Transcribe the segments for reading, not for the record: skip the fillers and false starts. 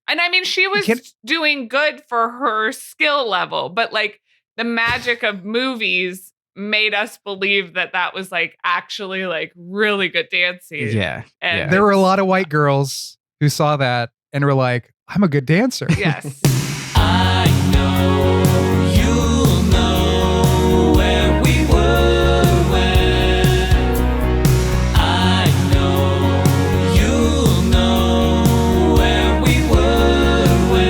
And I mean, she was doing good for her skill level, but like the magic of movies made us believe that was like actually like really good dancing. Yeah. And there were a lot of white girls who saw that and were like, I'm a good dancer. Yes. I know you'll know where we were when. I know you'll know where we were when.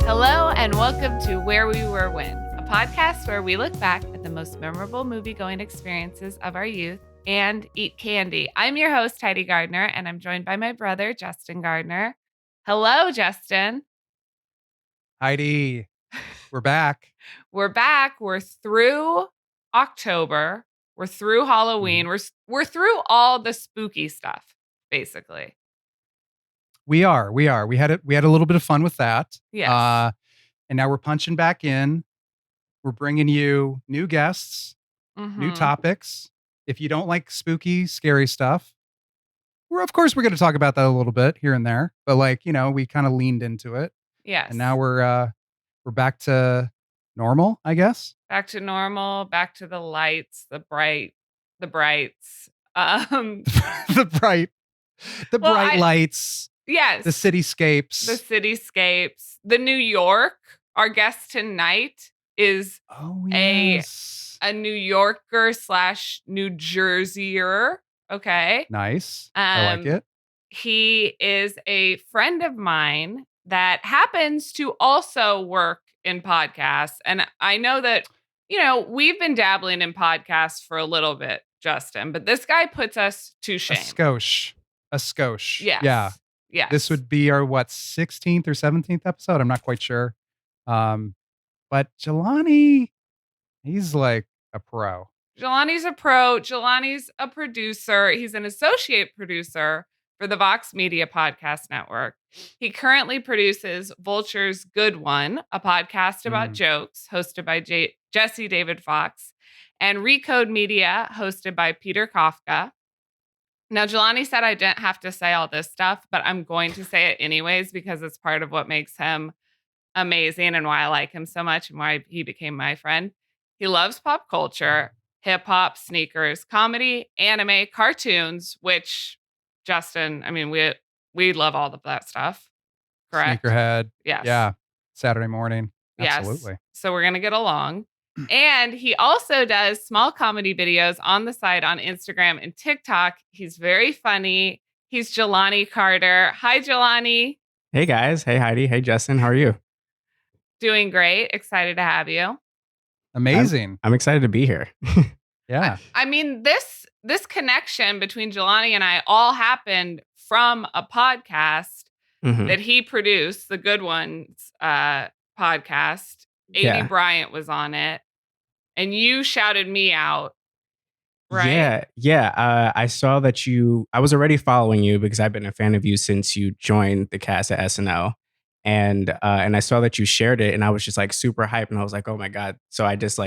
Hello and welcome to Where We Were When, a podcast where we look back at the most memorable movie-going experiences of our youth and eat candy. I'm your host, Heidi Gardner, and I'm joined by my brother, Justin Gardner. Hello, Justin. Heidi, we're back. We're back. We're through October. We're through Halloween. We're through all the spooky stuff, basically. We are. We had a little bit of fun with that. Yes. And now we're punching back in. We're bringing you new guests, new topics. If you don't like spooky, scary stuff, we're going to talk about that a little bit here and there. But we kind of leaned into it. Yes. And now we're back to normal, I guess. Back to normal, back to the lights, the brights. the bright lights. Yes. The cityscapes. The New York. Our guest tonight is a New Yorker / New Jerseyer. Okay. Nice. I like it. He is a friend of mine that happens to also work in podcasts. And I know that, we've been dabbling in podcasts for a little bit, Justin, but this guy puts us to shame. A skosh. Yes. Yeah. Yes. This would be our 16th or 17th episode. I'm not quite sure. But Jelani, he's like a pro. Jelani's a pro. Jelani's a producer. He's an associate producer for the Vox Media Podcast Network. He currently produces Vulture's Good One, a podcast about jokes hosted by Jesse David Fox, and Recode Media, hosted by Peter Kafka. Now, Jelani said I didn't have to say all this stuff, but I'm going to say it anyways because it's part of what makes him amazing and why I like him so much and why he became my friend. He loves pop culture, hip hop, sneakers, comedy, anime, cartoons, which Justin, I mean, we love all of that stuff. Correct? Sneakerhead. Yes. Yeah. Saturday morning. Absolutely. Yes. So we're going to get along. And he also does small comedy videos on the side on Instagram and TikTok. He's very funny. He's Jelani Carter. Hi, Jelani. Hey, guys. Hey, Heidi. Hey, Justin. How are you? Doing great. Excited to have you. Amazing. I'm excited to be here. Yeah. I mean, this connection between Jelani and I all happened from a podcast that he produced, the Good Ones podcast. A.D. Bryant was on it. And you shouted me out, right? Yeah. I saw that I was already following you because I've been a fan of you since you joined the cast at SNL. And I saw that you shared it and I was just like super hyped and I was like, oh my God. So I just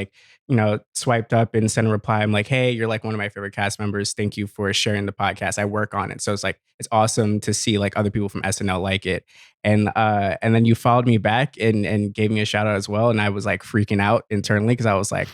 swiped up and sent a reply. I'm like, hey, you're like one of my favorite cast members. Thank you for sharing the podcast. I work on it. So it's like, it's awesome to see like other people from SNL like it. And then you followed me back and gave me a shout out as well. And I was like freaking out internally because I was like,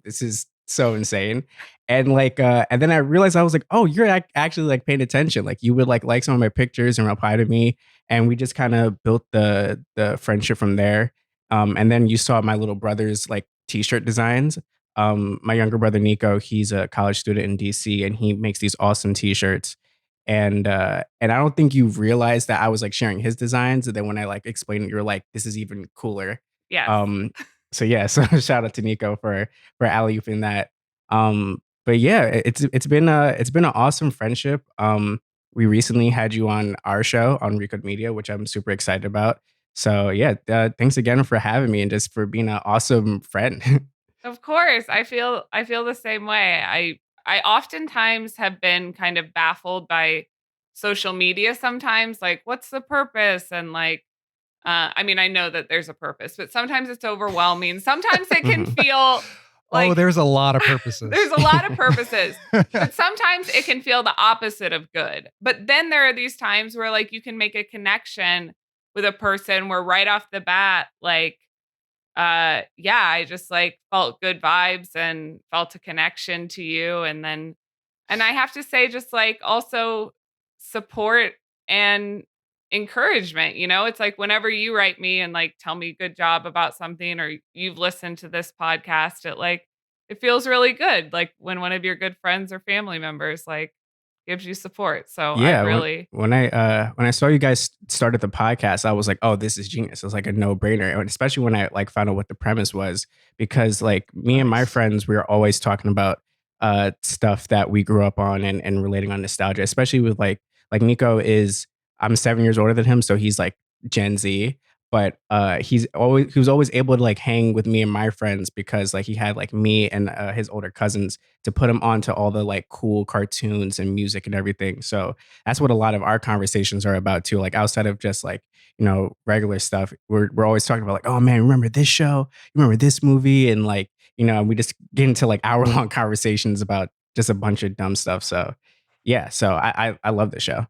this is so insane. And and then I realized I was like, oh, you're actually like paying attention. Like you would like some of my pictures and reply to me. And we just kind of built the friendship from there. And then you saw my little brother's like t-shirt designs. My younger brother, Nico, he's a college student in DC and he makes these awesome t-shirts. And I don't think you realized that I was like sharing his designs. And then when I like explained it, you were like, this is even cooler. Yeah. So shout out to Nico for alley-ooping that. But yeah, it's been an awesome friendship. We recently had you on our show on Recode Media, which I'm super excited about. So yeah, thanks again for having me and just for being an awesome friend. Of course, I feel the same way. I oftentimes have been kind of baffled by social media sometimes, like what's the purpose? And like, I mean, I know that there's a purpose, but sometimes it's overwhelming. Sometimes it can feel Like, there's a lot of purposes. there's a lot of purposes. But sometimes it can feel the opposite of good. But then there are these times where like you can make a connection with a person where right off the bat, like, I just like felt good vibes and felt a connection to you. And I have to say, just like also support and encouragement, it's like whenever you write me and like tell me good job about something or you've listened to this podcast, it feels really good. Like when one of your good friends or family members like gives you support. So I Yeah, really, when I saw you guys started the podcast, I was like, oh, this is genius. It was like a no-brainer. And especially when I like found out what the premise was, because like me and my Nice. friends, we were always talking about stuff that we grew up on and relating on nostalgia, especially with like Nico is I'm 7 years older than him, so he's like Gen Z. But he was always able to like hang with me and my friends because like he had like me and his older cousins to put him onto all the like cool cartoons and music and everything. So that's what a lot of our conversations are about too. Like outside of just like, regular stuff, we're always talking about like, oh man, remember this show? You remember this movie? And like, we just get into like hour-long conversations about just a bunch of dumb stuff. So yeah, so I love the show.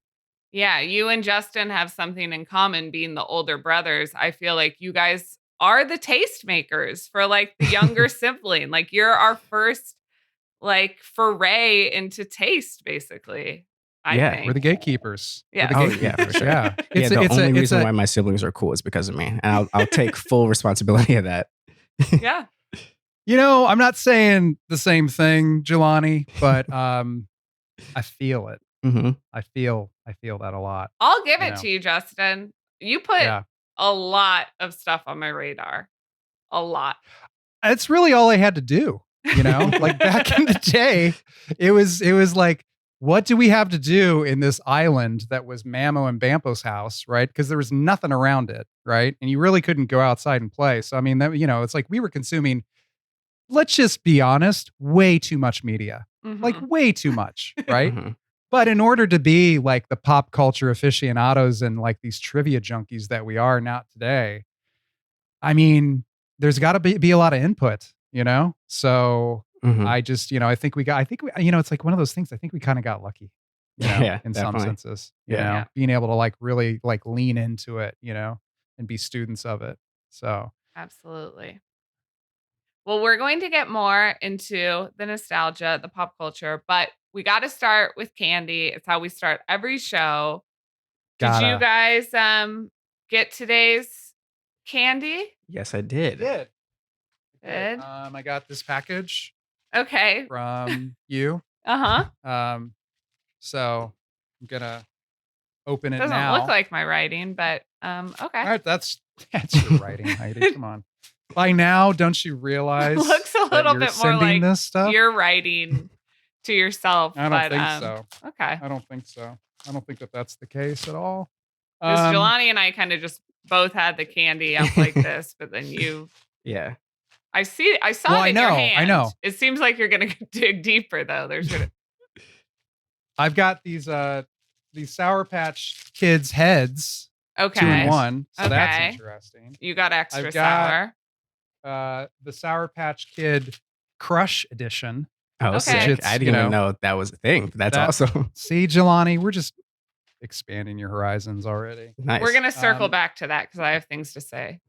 yeah, you and Justin have something in common being the older brothers. I feel like you guys are the taste makers for like the younger sibling. Like you're our first like foray into taste, basically. I Yeah, think. We're the gatekeepers. Yeah. We're Oh the yeah, for gatekeepers. sure. Yeah. Yeah, the only reason why my siblings are cool is because of me, and I'll take full responsibility of that. Yeah. I'm not saying the same thing, Jelani, but I feel it. Mm-hmm. I feel that a lot. I'll give You it know. to you, Justin. You put a lot of stuff on my radar. A lot. It's really all I had to do, like back in the day, it was like, what do we have to do in this island that was Mamo and Bampo's house, right? Because there was nothing around it, right? And you really couldn't go outside and play. So, I mean, that, it's like we were consuming, let's just be honest, way too much media, like way too much, right? Mm-hmm. But in order to be like the pop culture aficionados and like these trivia junkies that we are now today, I mean, there's got to be a lot of input, So I just, I think we, it's like one of those things. I think we kind of got lucky, Yeah, in definitely. some senses, Yeah. being able to like really like lean into it, and be students of it. So Absolutely. Well, we're going to get more into the nostalgia, the pop culture, but we got to start with candy. It's how we start every show. Did you guys get today's candy? Yes, I did. Good. I got this package Okay. from you. Uh-huh. So I'm gonna open it Doesn't now. look like my writing, but okay. All right, that's your writing, Heidi. Come on. By now, don't you realize? Looks a little bit more like this stuff? you're writing to yourself. I don't think so. Okay. I don't think so. I don't think that that's the case at all. Because Jelani and I kind of just both had the candy up like this, but then you. Yeah. I saw it in your hand. I know. It seems like you're gonna dig deeper though. I've got these Sour Patch Kids heads. Okay. 2 in 1. So Okay. that's interesting. You got extra I've got- sour. The Sour Patch Kid Crush Edition. Oh, Okay. sick. I didn't even know that was a thing. That's awesome. See, Jelani, we're just expanding your horizons already. Nice. We're gonna circle back to that because I have things to say.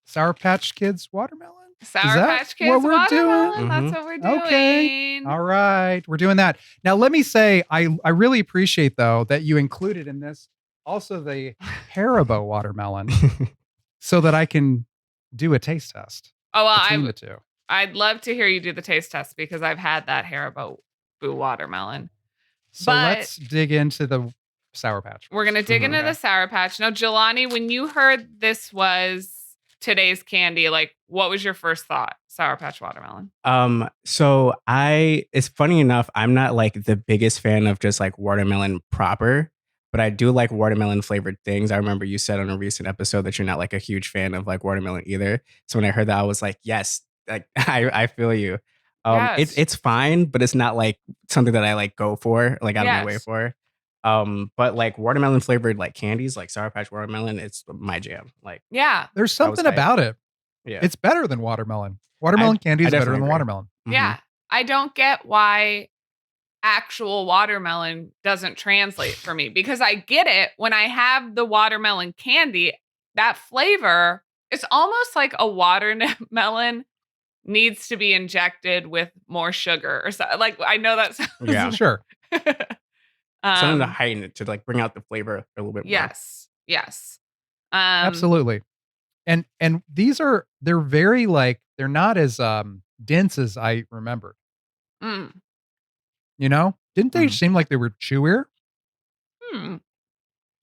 Sour Patch Kids watermelon? Sour that Patch Kids what we're watermelon. doing? That's what we're doing. Okay. All right. We're doing that. Now, let me say, I really appreciate, though, that you included in this also the Haribo watermelon so that I can do a taste test Oh well, between the two. I'd love to hear you do the taste test because I've had that Haribo Boo watermelon. So but- let's dig into the Sour Patch. We're gonna dig into Okay. the Sour Patch. Now, Jelani, when you heard this was today's candy, like what was your first thought? Sour Patch watermelon. So it's funny enough, I'm not like the biggest fan of just like watermelon proper, but I do like watermelon flavored things. I remember you said on a recent episode that you're not like a huge fan of like watermelon either. So when I heard that, I was like, yes, like I feel you. Yes. It's fine, but it's not like something that I like go for, like out of my way Yes. for. But like watermelon flavored like candies, like Sour Patch watermelon, it's my jam. Like, Yeah. There's something hype. about it. Yeah. It's better than watermelon. Watermelon candy is better definitely than agree. watermelon. Mhm. Yeah. I don't get why actual watermelon doesn't translate for me, because I get it when I have the watermelon candy, that flavor, it's almost like a watermelon needs to be injected with more sugar or so. Like, I know that sounds Yeah. Sure. Something to um, heighten it, to like bring out the flavor a little bit more. yes. Absolutely. And they're very like, they're not as dense as I remembered. mm, You know? Didn't they Mhm. seem like they were chewier? hmm,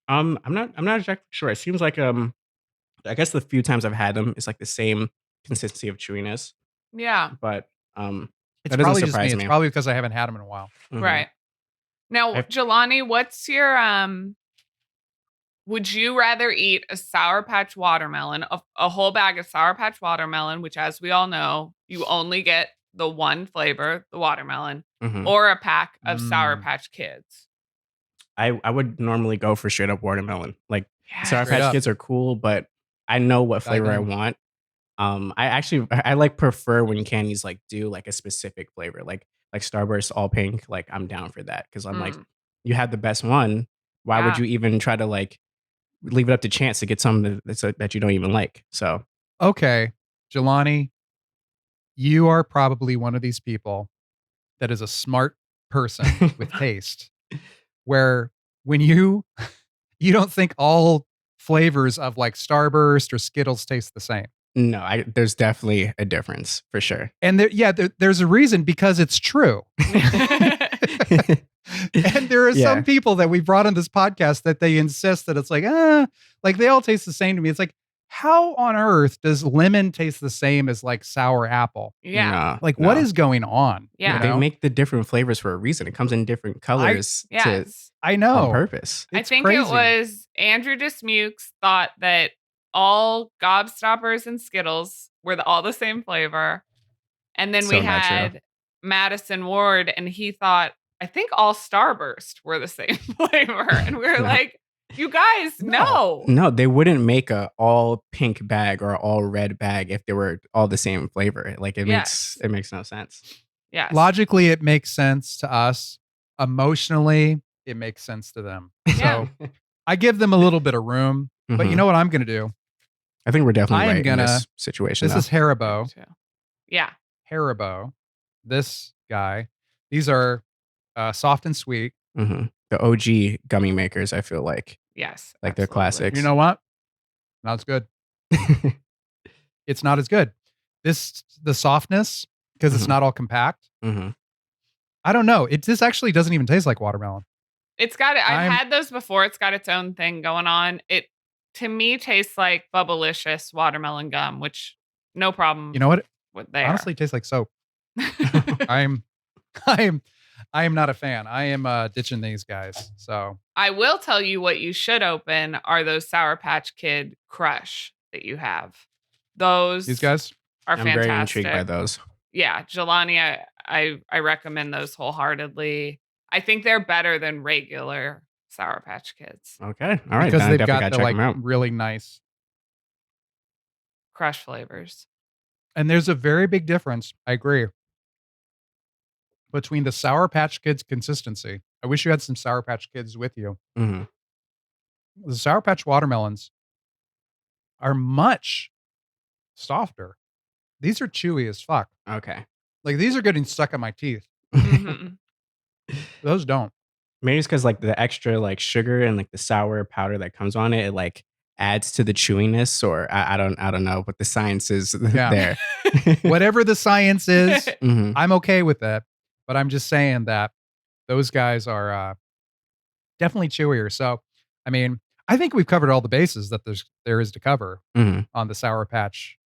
I'm not exactly sure. It seems like I guess the few times I've had them, it's like the same consistency of chewiness, yeah. but It's that doesn't probably just me. surprise It's me. probably because I haven't had them in a while. Mhm. Right. Now, I've- Jelani, what's your would you rather eat a Sour Patch watermelon, a whole bag of Sour Patch watermelon, which, as we all know, you only get the one flavor, the watermelon, Mhm. or a pack of Sour Mm. Patch Kids? I would normally go for straight up watermelon. Like Yes. Sour Straight Patch up. Kids are cool, but I know what Dive flavor I in. want. I like prefer when candies like do like a specific flavor, like Starburst all pink. Like I'm down for that because I'm like, Mm, you had the best one. Why would yeah. you even try to like leave it up to chance to get something that you don't even like? So Okay, Jelani, you are probably one of these people that is a smart person with taste, where when you don't think all flavors of like Starburst or Skittles taste the same. no, there's definitely a difference for sure. And there's a reason, because it's true. And there are Yeah. some people that we brought on this podcast that they insist that it's like they all taste the same to me. It's like, how on earth does lemon taste the same as like sour apple? Yeah. Nah, Like, what no. is going on? Yeah. You They know? make the different flavors for a reason. It comes in different colors Yes. I on know. purpose. I It's think crazy. it was Andrew Dismukes thought that all Gobstoppers and Skittles were all the same flavor. And then So we not true. had Madison Ward, and he thought, I think all Starburst were the same flavor. And we were No. like, you guys, no. No, they wouldn't make a all pink bag or all red bag if they were all the same flavor. Like it Yes. makes no sense. Yes. Logically, it makes sense to us. Emotionally, it makes sense to them. Yeah. So I give them a little bit of room. But you Mhm. know what I'm going to do? I think we're definitely I am right in gonna- this situation. This is Haribo. Yeah. Haribo. This guy. These are soft and sweet. The OG gummy makers. I feel like Yes. Like they're absolutely. classics. You know what? Not as good. It's not as good. The softness, because it's Mhm. not all compact. Mhm. I don't know. This actually doesn't even taste like watermelon. It's got it. I've I'm- had those before. It's got its own thing going on. It, to me, tastes like Bubblicious watermelon gum, which no problem You know what? with there. Honestly, it tastes like soap. I'm not a fan. I am ditching these guys. So I will tell you what you should open are those Sour Patch Kid Crush that you have. Those these guys, are I'm fantastic. very intrigued by those. Yeah, Jelani, I recommend those wholeheartedly. I think they're better than regular Sour Patch Kids Okay. All right. because then I they've definitely got gotta the check like them out. really nice. Crush flavors. And there's a very big difference. I agree. Between the Sour Patch Kids consistency. I wish you had some Sour Patch Kids with you. Mhm. The Sour Patch watermelons are much softer. These are chewy as fuck. Okay. Like these are getting stuck in my teeth. Mhm. Those don't. Maybe it's because like the extra like sugar and like the sour powder that comes on it, it like adds to the chewiness, or I don't know, but the science is Yeah. there. Whatever the science is, Mhm. I'm okay with that. But I'm just saying that those guys are definitely chewier. So, I mean, I think we've covered all the bases that there is to cover Mhm. on the Sour Patch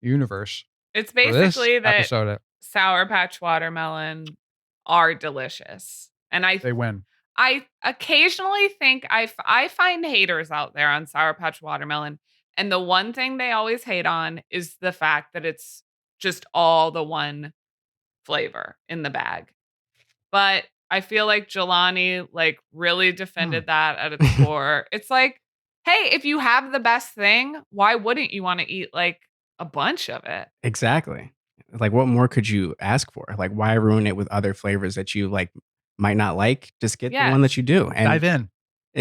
universe. It's For this basically that episode, Sour Patch watermelon are delicious. And they win. I occasionally think I find haters out there on Sour Patch watermelon. And the one thing they always hate on is the fact that it's just all the one flavor in the bag. But I feel like Jelani like really defended that at its core. It's like, hey, if you have the best thing, why wouldn't you want to eat like a bunch of it? Exactly. Like, what more could you ask for? Like, why ruin it with other flavors that you like might not like? Just get the one that Yes. you do. And Dive in.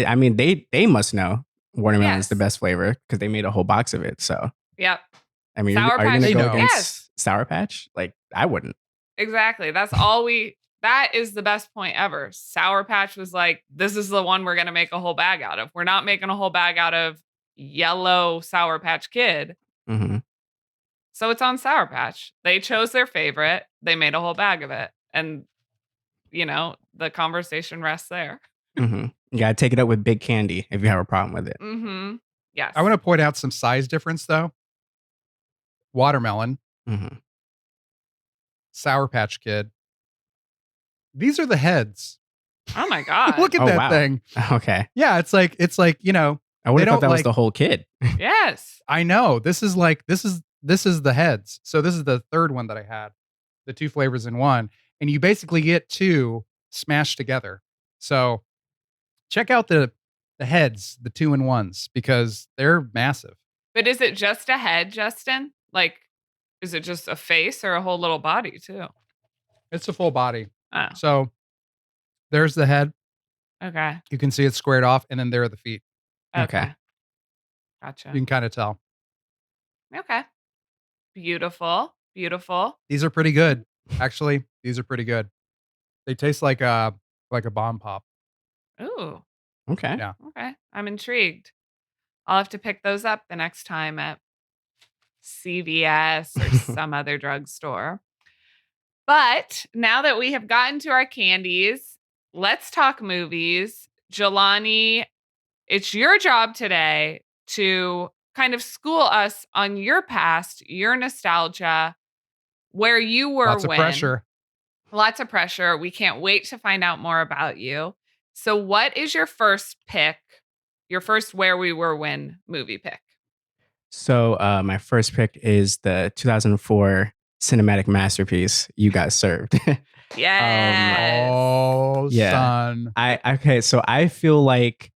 I mean, they must know watermelon's the Yes. best flavor because they made a whole box of it. So, Yep. I mean, Sour are you Patch. gonna They go know. against Yes. Sour Patch? Like, I wouldn't. Exactly. That is the best point ever. Sour Patch was like, this is the one we're going to make a whole bag out of. We're not making a whole bag out of yellow Sour Patch Kid. Mm-hmm. So it's on Sour Patch. They chose their favorite. They made a whole bag of it. And, the conversation rests there. Mm-hmm. You gotta take it up with Big Candy if you have a problem with it. Mm-hmm. Yes. I want to point out some size difference though. Watermelon, Mm-hmm. Sour Patch Kid. These are the heads. Oh my God. Look at Oh, that wow. thing. Okay. Yeah, it's like I would They have don't thought that was like- the whole kid. Yes. I know. This is the heads. So this is the third one that I had. The 2 flavors in one. And you basically get 2 smashed together. So check out the heads, the 2-in-1s, because they're massive. But is it just a head, Justin? Like, is it just a face or a whole little body too? It's a full body. Oh, So there's the head. okay. You can see it squared off, and then there are the feet. Okay. Okay. Gotcha. You can kind of tell. Okay. Beautiful. Beautiful. These are pretty good. Actually, these are pretty good. They taste like a bomb pop. Ooh. Okay. Yeah. Okay. I'm intrigued. I'll have to pick those up the next time at CVS or some other drugstore. But now that we have gotten to our candies, let's talk movies. Jelani, it's your job today to kind of school us on your past, your nostalgia, where you were Lots of when. pressure. Lots of pressure. We can't wait to find out more about you. So, what is your first pick? Your first where we were when movie pick? So my first pick is the 2004 cinematic masterpiece, You Got Served. Yes. Oh, Yeah. son. So I feel like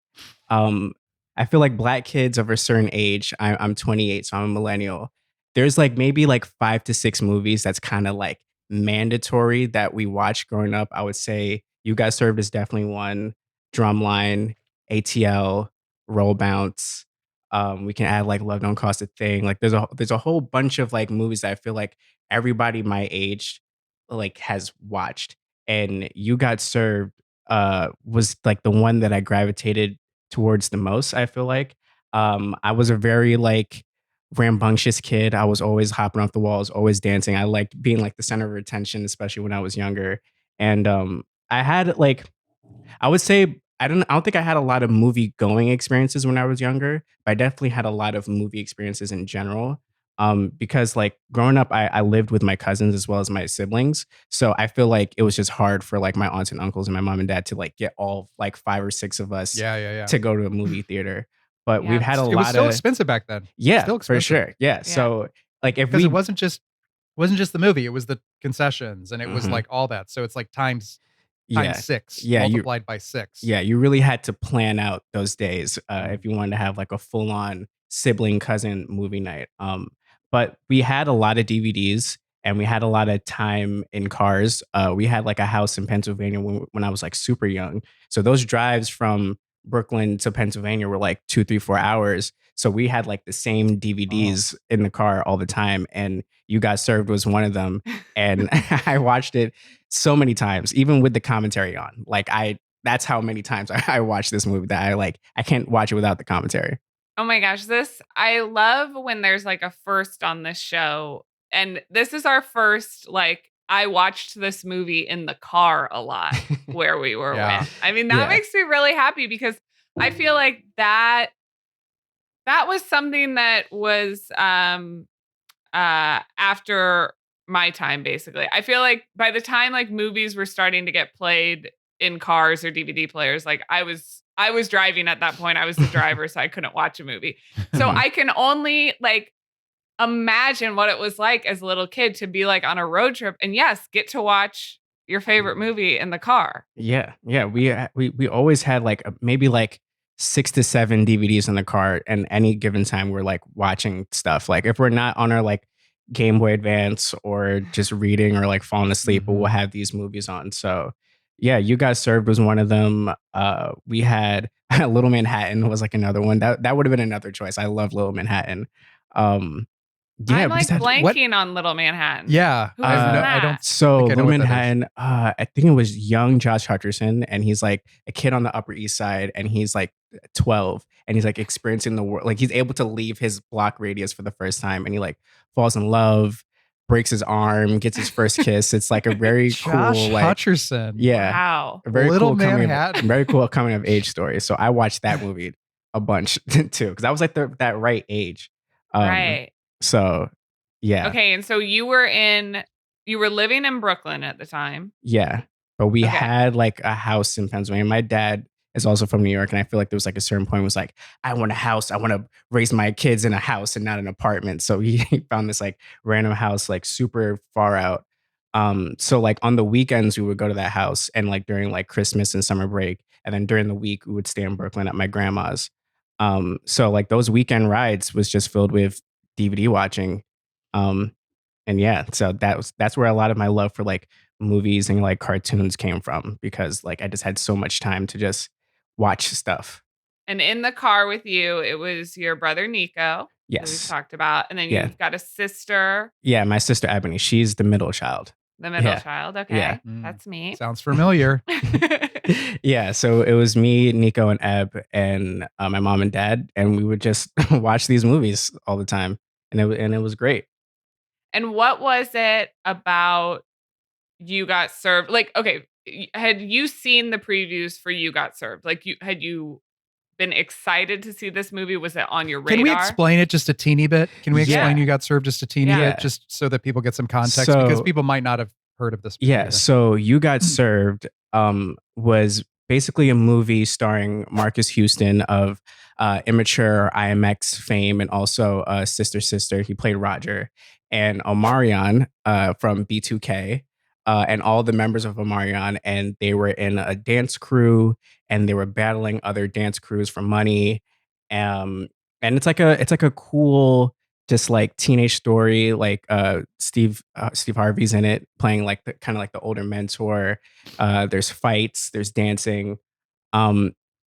black kids of a certain age, I'm 28, so I'm a millennial. There's like maybe like 5 to 6 movies that's kind of like mandatory that we watched growing up. I would say You Got Served is definitely one. Drumline, ATL, Roll Bounce. We can add like Love Don't Cost a Thing. Like there's a whole bunch of like movies that I feel like everybody my age like has watched. And You Got Served was like the one that I gravitated towards the most, I feel like. I was a very like rambunctious kid. I was always hopping off the walls, always dancing. I liked being like the center of attention, especially when I was younger. And I had like, I would say I don't think I had a lot of movie going experiences when I was younger, but I definitely had a lot of movie experiences in general. Because like growing up, I lived with my cousins as well as my siblings. So I feel like it was just hard for like my aunts and uncles and my mom and dad to like get all like 5 or 6 of us Yeah. to go to a movie theater. But Yeah. we've had a It was lot still of expensive back then. yeah, still for expensive. sure. Yeah. So like if Because we it wasn't just the movie, it was the concessions and it was Mhm. like all that. So it's like times yeah, 6 Yeah, you- multiplied by 6. yeah, you really had to plan out those days if you wanted to have like a full on sibling cousin movie night. But we had a lot of DVDs and we had a lot of time in cars. We had like a house in Pennsylvania when I was like super young. So those drives from Brooklyn to Pennsylvania were like 2, 3, 4 hours. So we had like the same DVDs in the car all the time. And You Got Served was one of them. And I watched it so many times, even with the commentary on. That's how many times I watched this movie that I can't watch it without the commentary. Oh my gosh, I love when there's like a first on this show. And this is our first, like, I watched this movie in the car a lot where we were Yeah. when. I mean, that Yeah. makes me really happy because I feel like that was something that was after my time, basically. I feel like by the time like movies were starting to get played in cars or DVD players, like I was driving at that point. I was the driver, so I couldn't watch a movie. So I can only like imagine what it was like as a little kid to be like on a road trip and yes, get to watch your favorite movie in the car. Yeah. We always had like maybe like 6 to 7 DVDs in the car, and any given time we're like watching stuff. Like if we're not on our like Game Boy Advance or just reading or like falling asleep, we'll have these movies on. So yeah, You Got Served was one of them. We had Little Manhattan was like another one. That would have been another choice. I love Little Manhattan. Yeah, I'm like besides- blanking on Little Manhattan. Yeah. Who was in that? I don't. So think I know Little what that is. Manhattan, I think it was young Josh Hutcherson, and he's like a kid on the Upper East Side, and he's like 12, and he's like experiencing the world. Like he's able to leave his block radius for the first time, and he like falls in love, breaks his arm, gets his first kiss. It's like a very Josh cool, like Hutcherson. yeah, Wow. a very Little cool coming Manhattan. very cool coming of age story. So I watched that movie a bunch too, because I was like that right age. Right. So yeah. Okay. And so you were living in Brooklyn at the time. Yeah. But we Okay. had like a house in Pennsylvania. My dad is also from New York. And I feel like there was like a certain point was like, I want a house. I want to raise my kids in a house and not an apartment. So he found this like random house, like super far out. So like on the weekends, we would go to that house, and like during like Christmas and summer break. And then during the week, we would stay in Brooklyn at my grandma's. So like those weekend rides was just filled with DVD watching. And yeah, so that's where a lot of my love for like movies and like cartoons came from, because like I just had so much time to just watch stuff. And in the car with you, it was your brother Nico, who we Yes. talked about. And then Yeah. you've got a sister, Yeah, my sister Ebony, she's the middle child. the middle Yeah. child. Okay. Yeah. That's me. Sounds familiar. Yeah, so it was me, Nico, and Eb, and my mom and dad, and we would just watch these movies all the time, and it was great. And what was it about You Got Served? Like, okay, had you seen the previews for You Got Served? Like, had you been excited to see this movie? Was it on your radar? Can we explain it just a teeny bit? Can we explain Yeah. You Got Served just a teeny Yeah. bit, just so that people get some context? So- Because people might not have heard of this movie Yeah, either. so You Got Served was basically a movie starring Marcus Houston of immature IMX fame, and also Sister. He played Roger, and Omarion from B2K, and all the members of Omarion, and they were in a dance crew, and they were battling other dance crews for money. And it's like a cool, just like teenage story. Like Steve Harvey's in it, playing like the kind of like the older mentor. There's fights, there's dancing.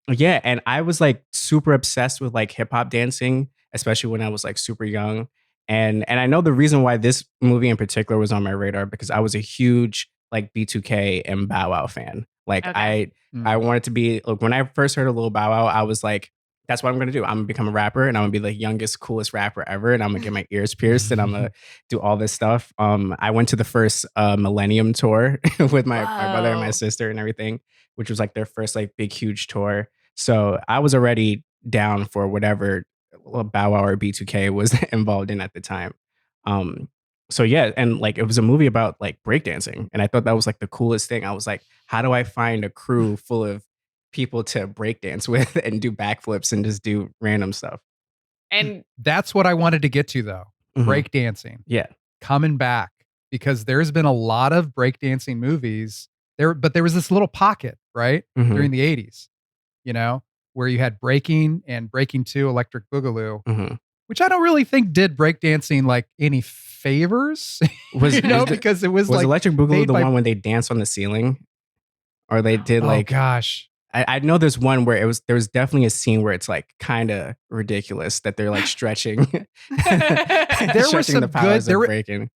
Yeah, and I was like super obsessed with like hip hop dancing, especially when I was like super young. And I know the reason why this movie in particular was on my radar, because I was a huge like B2K and Bow Wow fan. Like Okay. I wanted to be, like, when I first heard of Lil Bow Wow, I was like, that's what I'm gonna do. I'm gonna become a rapper, and I'm gonna be the youngest, coolest rapper ever, and I'm gonna get my ears pierced, and I'm gonna do all this stuff. I went to the first Millennium tour with my brother and my Whoa. sister and everything, which was like their first like big huge tour. So I was already down for whatever Bow Wow or B2K was involved in at the time. So yeah, and like it was a movie about like breakdancing, and I thought that was like the coolest thing. I was like, how do I find a crew full of people to breakdance with and do backflips and just do random stuff? And That's what I wanted to get to, though. Mhm. Breakdancing. Yeah. Coming back, because there's been a lot of breakdancing movies there, but there was this little pocket, right? Mhm. During the 80s, you know, where you had Breaking and Breaking 2, Electric Boogaloo, Mhm. which I don't really think did breakdancing like any favors, Was you know, was the- because it was, Was like, Electric Boogaloo made the by- one when they dance on the ceiling, or they did oh like? gosh. I know there's one where there was definitely a scene where it's like kind of ridiculous that they're like stretching. There were stretching some the powers good- of breaking.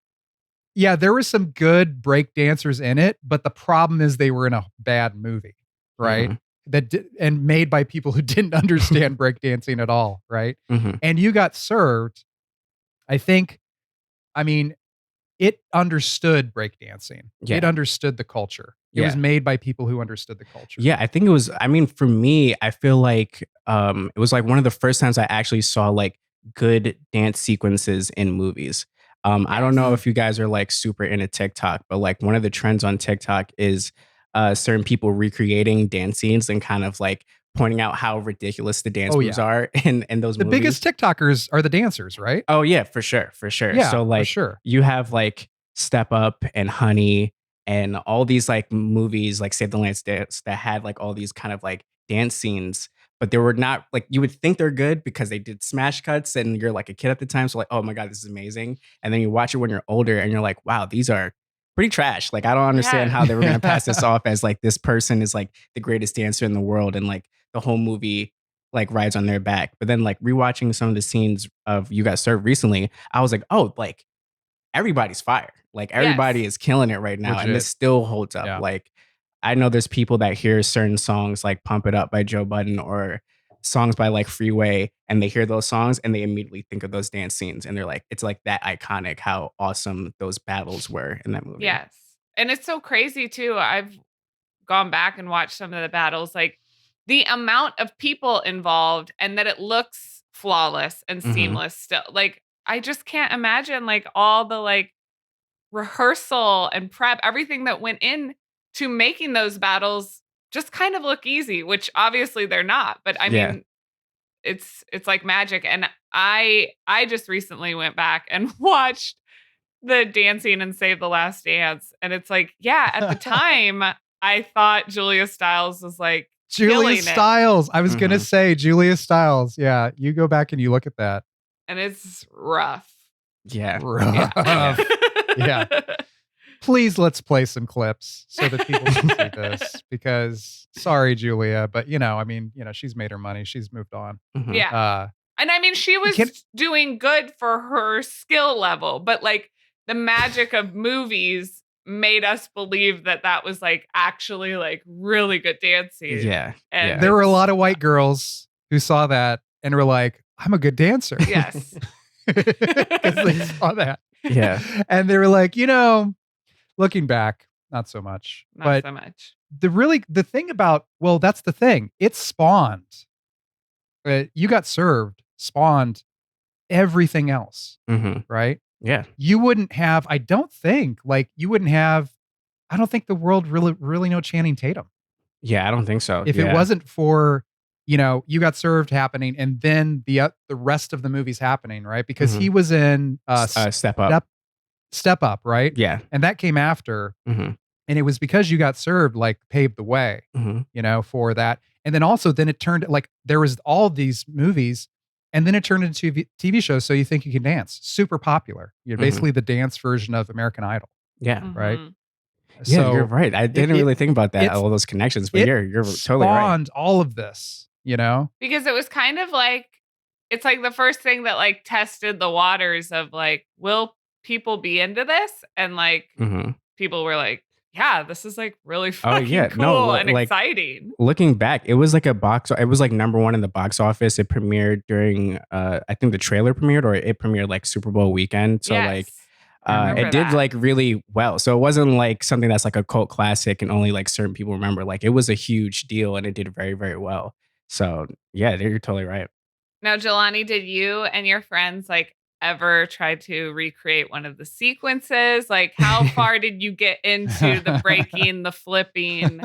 Yeah, there were some good break dancers in it, but the problem is they were in a bad movie, right? Mhm. And made by people who didn't understand breakdancing at all, right? Mhm. And You Got Served, I think, I mean, it understood breakdancing. Yeah. It understood the culture. It was Yeah. made by people who understood the culture. Yeah, I think it was. I mean, for me, I feel like it was like one of the first times I actually saw like good dance sequences in movies. I don't know if you guys are like super into TikTok, but like one of the trends on TikTok is certain people recreating dance scenes and kind of like pointing out how ridiculous the dance Oh, moves yeah. are in those The movies. biggest TikTokers are the dancers, right? Oh yeah, for sure. Yeah, So for like sure. you have like Step Up and Honey and all these like movies like Save the Last Dance that had like all these kind of like dance scenes, but they were not like, you would think they're good because they did smash cuts and you're like a kid at the time. So like, oh my God, this is amazing. And then you watch it when you're older and you're like, wow, these are pretty trash. Like, I don't understand how they were going to pass this off as like, this person is like the greatest dancer in the world. And like the whole movie like rides on their back. But then like rewatching some of the scenes of You Got Served recently, I was like, oh, like everybody's fire. Like everybody is killing it right now. Legit. And this still holds up. Yeah. Like, I know there's people that hear certain songs like Pump It Up by Joe Budden or songs by like Freeway, and they hear those songs and they immediately think of those dance scenes. And they're like, it's like that iconic how awesome those battles were in that movie. Yes. And it's so crazy too. I've gone back and watched some of the battles, like the amount of people involved and that it looks flawless and seamless still. Like, I just can't imagine like all the like rehearsal and prep, everything that went in to making those battles just kind of look easy, which obviously they're not. But I mean, it's like magic. And I just recently went back and watched the dancing and Save the Last Dance. And it's like, yeah, at the time, I thought Julia Stiles was like Julia Stiles. I was going to say Julia Stiles. Yeah. You go back and you look at that. And it's rough. Yeah. Rough. Yeah. Please, let's play some clips so that people can see this, because sorry, Julia, but I mean, she's made her money. She's moved on. Yeah. And I mean, she was doing good for her skill level, but like the magic of movies made us believe that that was like actually like really good dancing. Yeah. And there were a lot of white girls who saw that and were like, I'm a good dancer. Yes. Because they saw that. Yeah. And they were like, looking back, not so much. Not so much. The thing about, well, that's the thing. It spawned. You Got Served spawned everything else. Right? Yeah. You wouldn't have, I don't think the world really know Channing Tatum. Yeah, I don't think so. If it wasn't for, You Got Served happening and then the rest of the movies happening, right? Because he was in Step Up. Step Up, right? Yeah. And that came after. And it was because You Got Served like paved the way, for that. And then also it turned like there was all these movies and then it turned into TV shows. So You Think You Can Dance, super popular. You're basically the dance version of American Idol. Yeah. Right. Yeah, So you're right. I didn't really think about that, all those connections, but you're totally right. Spawned all of this, Because it was kind of like, it's like the first thing that like tested the waters of like, will people be into this? And like, people were like, yeah, this is like really fucking cool and like, exciting. Looking back, it was like it was like #1 in the box office. It premiered during, I think the trailer premiered, or it premiered like Super Bowl weekend. So like, it did like really well. So it wasn't like something that's like a cult classic and only like certain people remember. Like, it was a huge deal and it did very, very well. So yeah, you're totally right. Now, Jelani, did you and your friends like ever try to recreate one of the sequences? Like, how far did you get into the breaking, the flipping?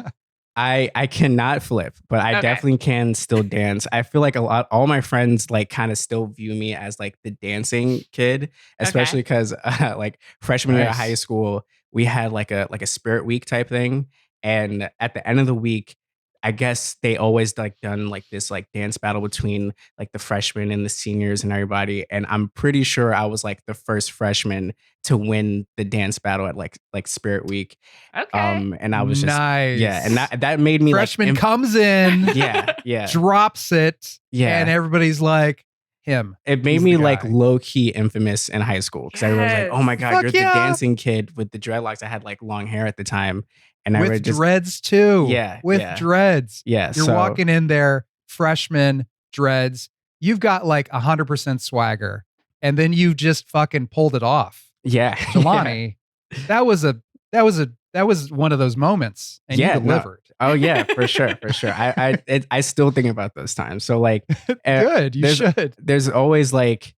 I cannot flip, but I definitely can still dance. I feel like all my friends like kind of still view me as like the dancing kid, especially because like freshman year of high school, we had like a spirit week type thing. And at the end of the week, I guess they always like done like this like dance battle between like the freshmen and the seniors and everybody. And I'm pretty sure I was like the first freshman to win the dance battle at like Spirit Week. Okay. And I was just nice. Yeah, and that made me freshman comes in, yeah, drops it, and everybody's like him. It made me like low key infamous in high school because everyone was like, "Oh my god, you're the dancing kid with the dreadlocks." I had like long hair at the time. And with dreads too. Yeah. With dreads. Yeah. You're walking in there, freshman dreads. You've got like 100% swagger. And then you just fucking pulled it off. Yeah. Jelani, that was one of those moments. And you delivered. No. Oh yeah, for sure. For sure. I still think about those times. So like good. You should. There's always like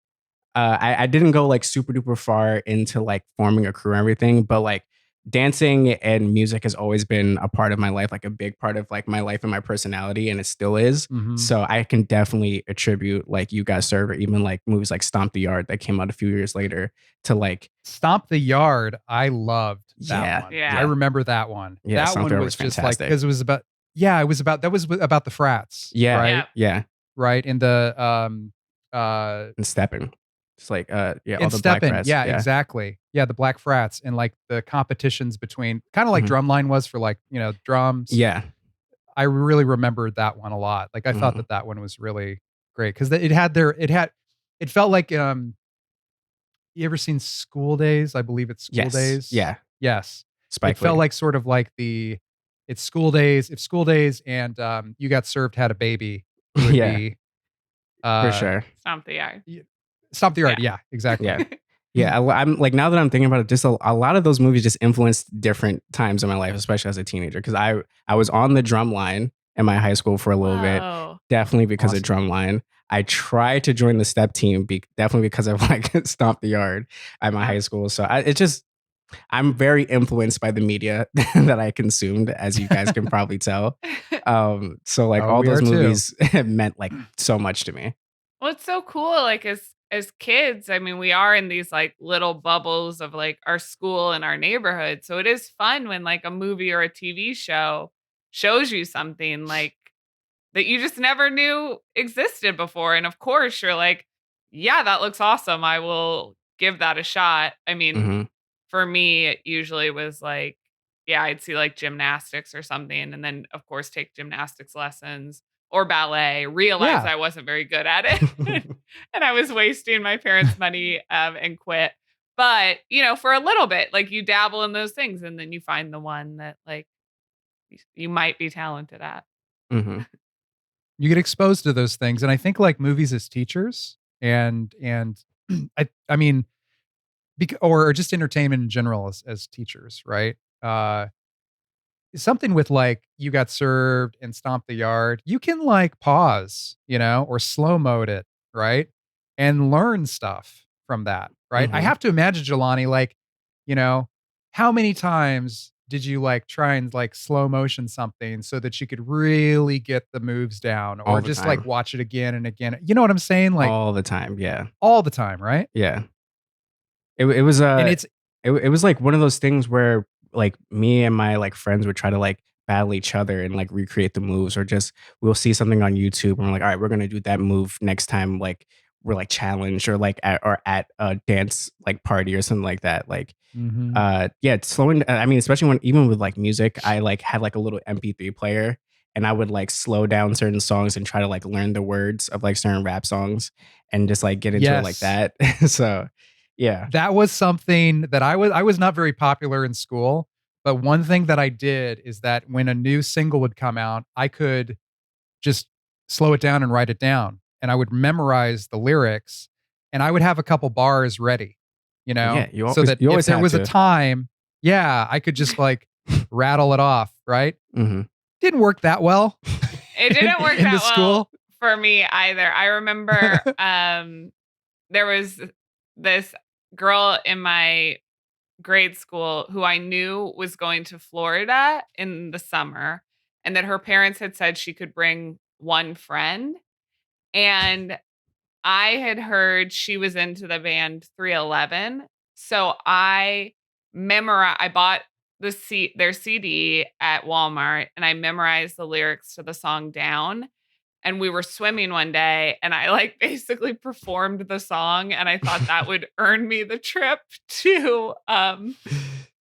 I didn't go like super duper far into like forming a crew and everything, but like dancing and music has always been a part of my life, like a big part of like my life and my personality, and it still is. So I can definitely attribute like You Got Served, or even like movies like Stomp the Yard that came out a few years later to like Stomp the Yard. I loved that one. Yeah. I remember that one. Yeah, that one was just fantastic. Like, because it was about Yeah, it was about the frats. Yeah. Right. Yeah. Right. In the And stepping. It's like yeah, all in the black Steppen. rats. Yeah, Yeah. exactly. Yeah, the black frats and like the competitions between kind of like Mhm. Drumline was for like, drums. Yeah. I really remembered that one a lot. Like I thought Mhm. that one was really great because it felt like you ever seen School Days? I believe it's School Yes. Days. Yeah. Yes. It Spike felt Lee. like sort of like it's School Days. If School Days and You Got Served had a baby, it would Yeah. be For sure. Stomp the yard. Stop the Yard. Yeah. Yeah, exactly. Yeah. Yeah, I'm like, now that I'm thinking about it, just a lot of those movies just influenced different times in my life, especially as a teenager. Because I was on the drum line in my high school for a little bit, Whoa. definitely because of Awesome. drum line. I tried to join the step team, definitely because of like Stomp the Yard at my high school. So I'm very influenced by the media that I consumed, as you guys can probably tell. So like Oh, all we those are too. movies meant like so much to me. Well, it's so cool. Like as kids, I mean, we are in these like little bubbles of like our school and our neighborhood. So it is fun when like a movie or a TV show shows you something like that you just never knew existed before. And of course, you're like, yeah, that looks awesome. I will give that a shot. I mean, Hmm. for me, it usually was like, yeah, I'd see like gymnastics or something. And then, of course, take gymnastics lessons or ballet, realize Yeah. I wasn't very good at it. And I was wasting my parents' money and quit. But, for a little bit, like you dabble in those things and then you find the one that like you might be talented at. Hmm. You get exposed to those things, and I think like movies as teachers and I mean or just entertainment in general as teachers, right? Something with like You Got Served and Stomp the Yard, you can like pause, or slow mode it, right? And learn stuff from that, right? I Mhm. have to imagine, Jelani, like, how many times did you like try and like slow motion something so that you could really get the moves down, All or the just like time. watch it again and again? You know what I'm saying? Like All the time. Yeah. all the time, right? Yeah. It was And it's it was like one of those things where like me and my like friends would try to like battle each other and like recreate the moves, or just we'll see something on YouTube and we're like, all right, we're gonna do that move next time, like we're like challenged, or like at a dance like party or something like that. Like Mhm. yeah, it's slowing, I mean, especially when even with like music, I like had like a little MP3 player, and I would like slow down certain songs and try to like learn the words of like certain rap songs and just like get into it like Yes. that. So yeah. That was something that I was not very popular in school, but one thing that I did is that when a new single would come out, I could just slow it down and write it down, and I would memorize the lyrics, and I would have a couple bars ready, Yeah, so that you if always there had was a to. time, yeah, I could just like rattle it off, right? Mhm. Didn't work that well It didn't work in that the well school. for me either. I remember there was this girl in my grade school who I knew was going to Florida in the summer, and that her parents had said she could bring one friend. And I had heard she was into the band 311. So I bought their CD at Walmart, and I memorized the lyrics to the song down. And we were swimming one day, and I like basically performed the song, and I thought that would earn me the trip to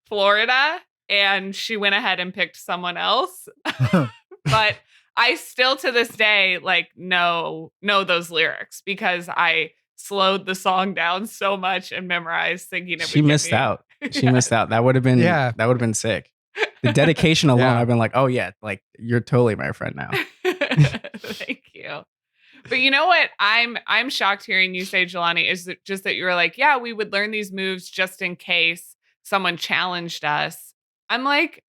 Florida. And she went ahead and picked someone else. But I still to this day like know those lyrics because I slowed the song down so much and memorized, thinking it She would get missed me. out. She Yeah. missed out. That would have been Yeah. sick. The dedication alone, Yeah. I've been like, oh yeah, like you're totally my friend now. Thank you. But you know what? I'm shocked hearing you say, Jelani, is that just that you were like, yeah, we would learn these moves just in case someone challenged us. I'm like,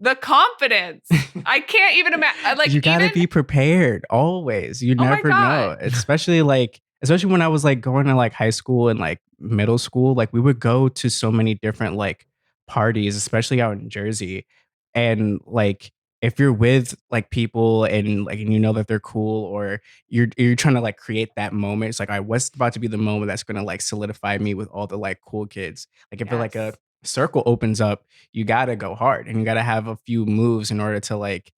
the confidence. I can't even imagine. Like, you gotta even, be prepared always. You Oh my never know. God. Especially when I was like going to like high school and like middle school, like we would go to so many different like parties, especially out in Jersey. And like if you're with like people and like and you know that they're cool, or you're trying to like create that moment, it's like, all right, what's about to be the moment that's gonna like solidify me with all the like cool kids? Like if like a Yes. circle opens up, you gotta go hard and you gotta have a few moves in order to like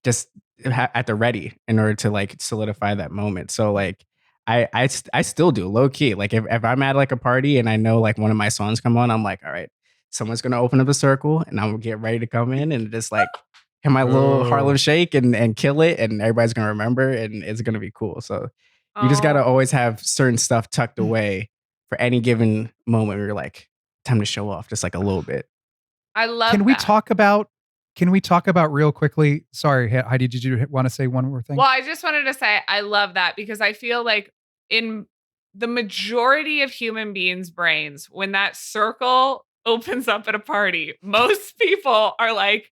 just at the ready in order to like solidify that moment. So like I still do low key. Like if I'm at like a party and I know like one of my songs come on, I'm like, all right, someone's gonna open up a circle and I'm gonna get ready to come in and just like hit my little Harlem Shake and kill it, and everybody's gonna remember and it's gonna be cool. So you just gotta always have certain stuff tucked away for any given moment where you're like, time to show off just like a little bit. I love Can that. we talk about real quickly? Sorry, Heidi, did you want to say one more thing? Well, I just wanted to say I love that because I feel like in the majority of human beings' brains, when that circle opens up at a party, most people are like,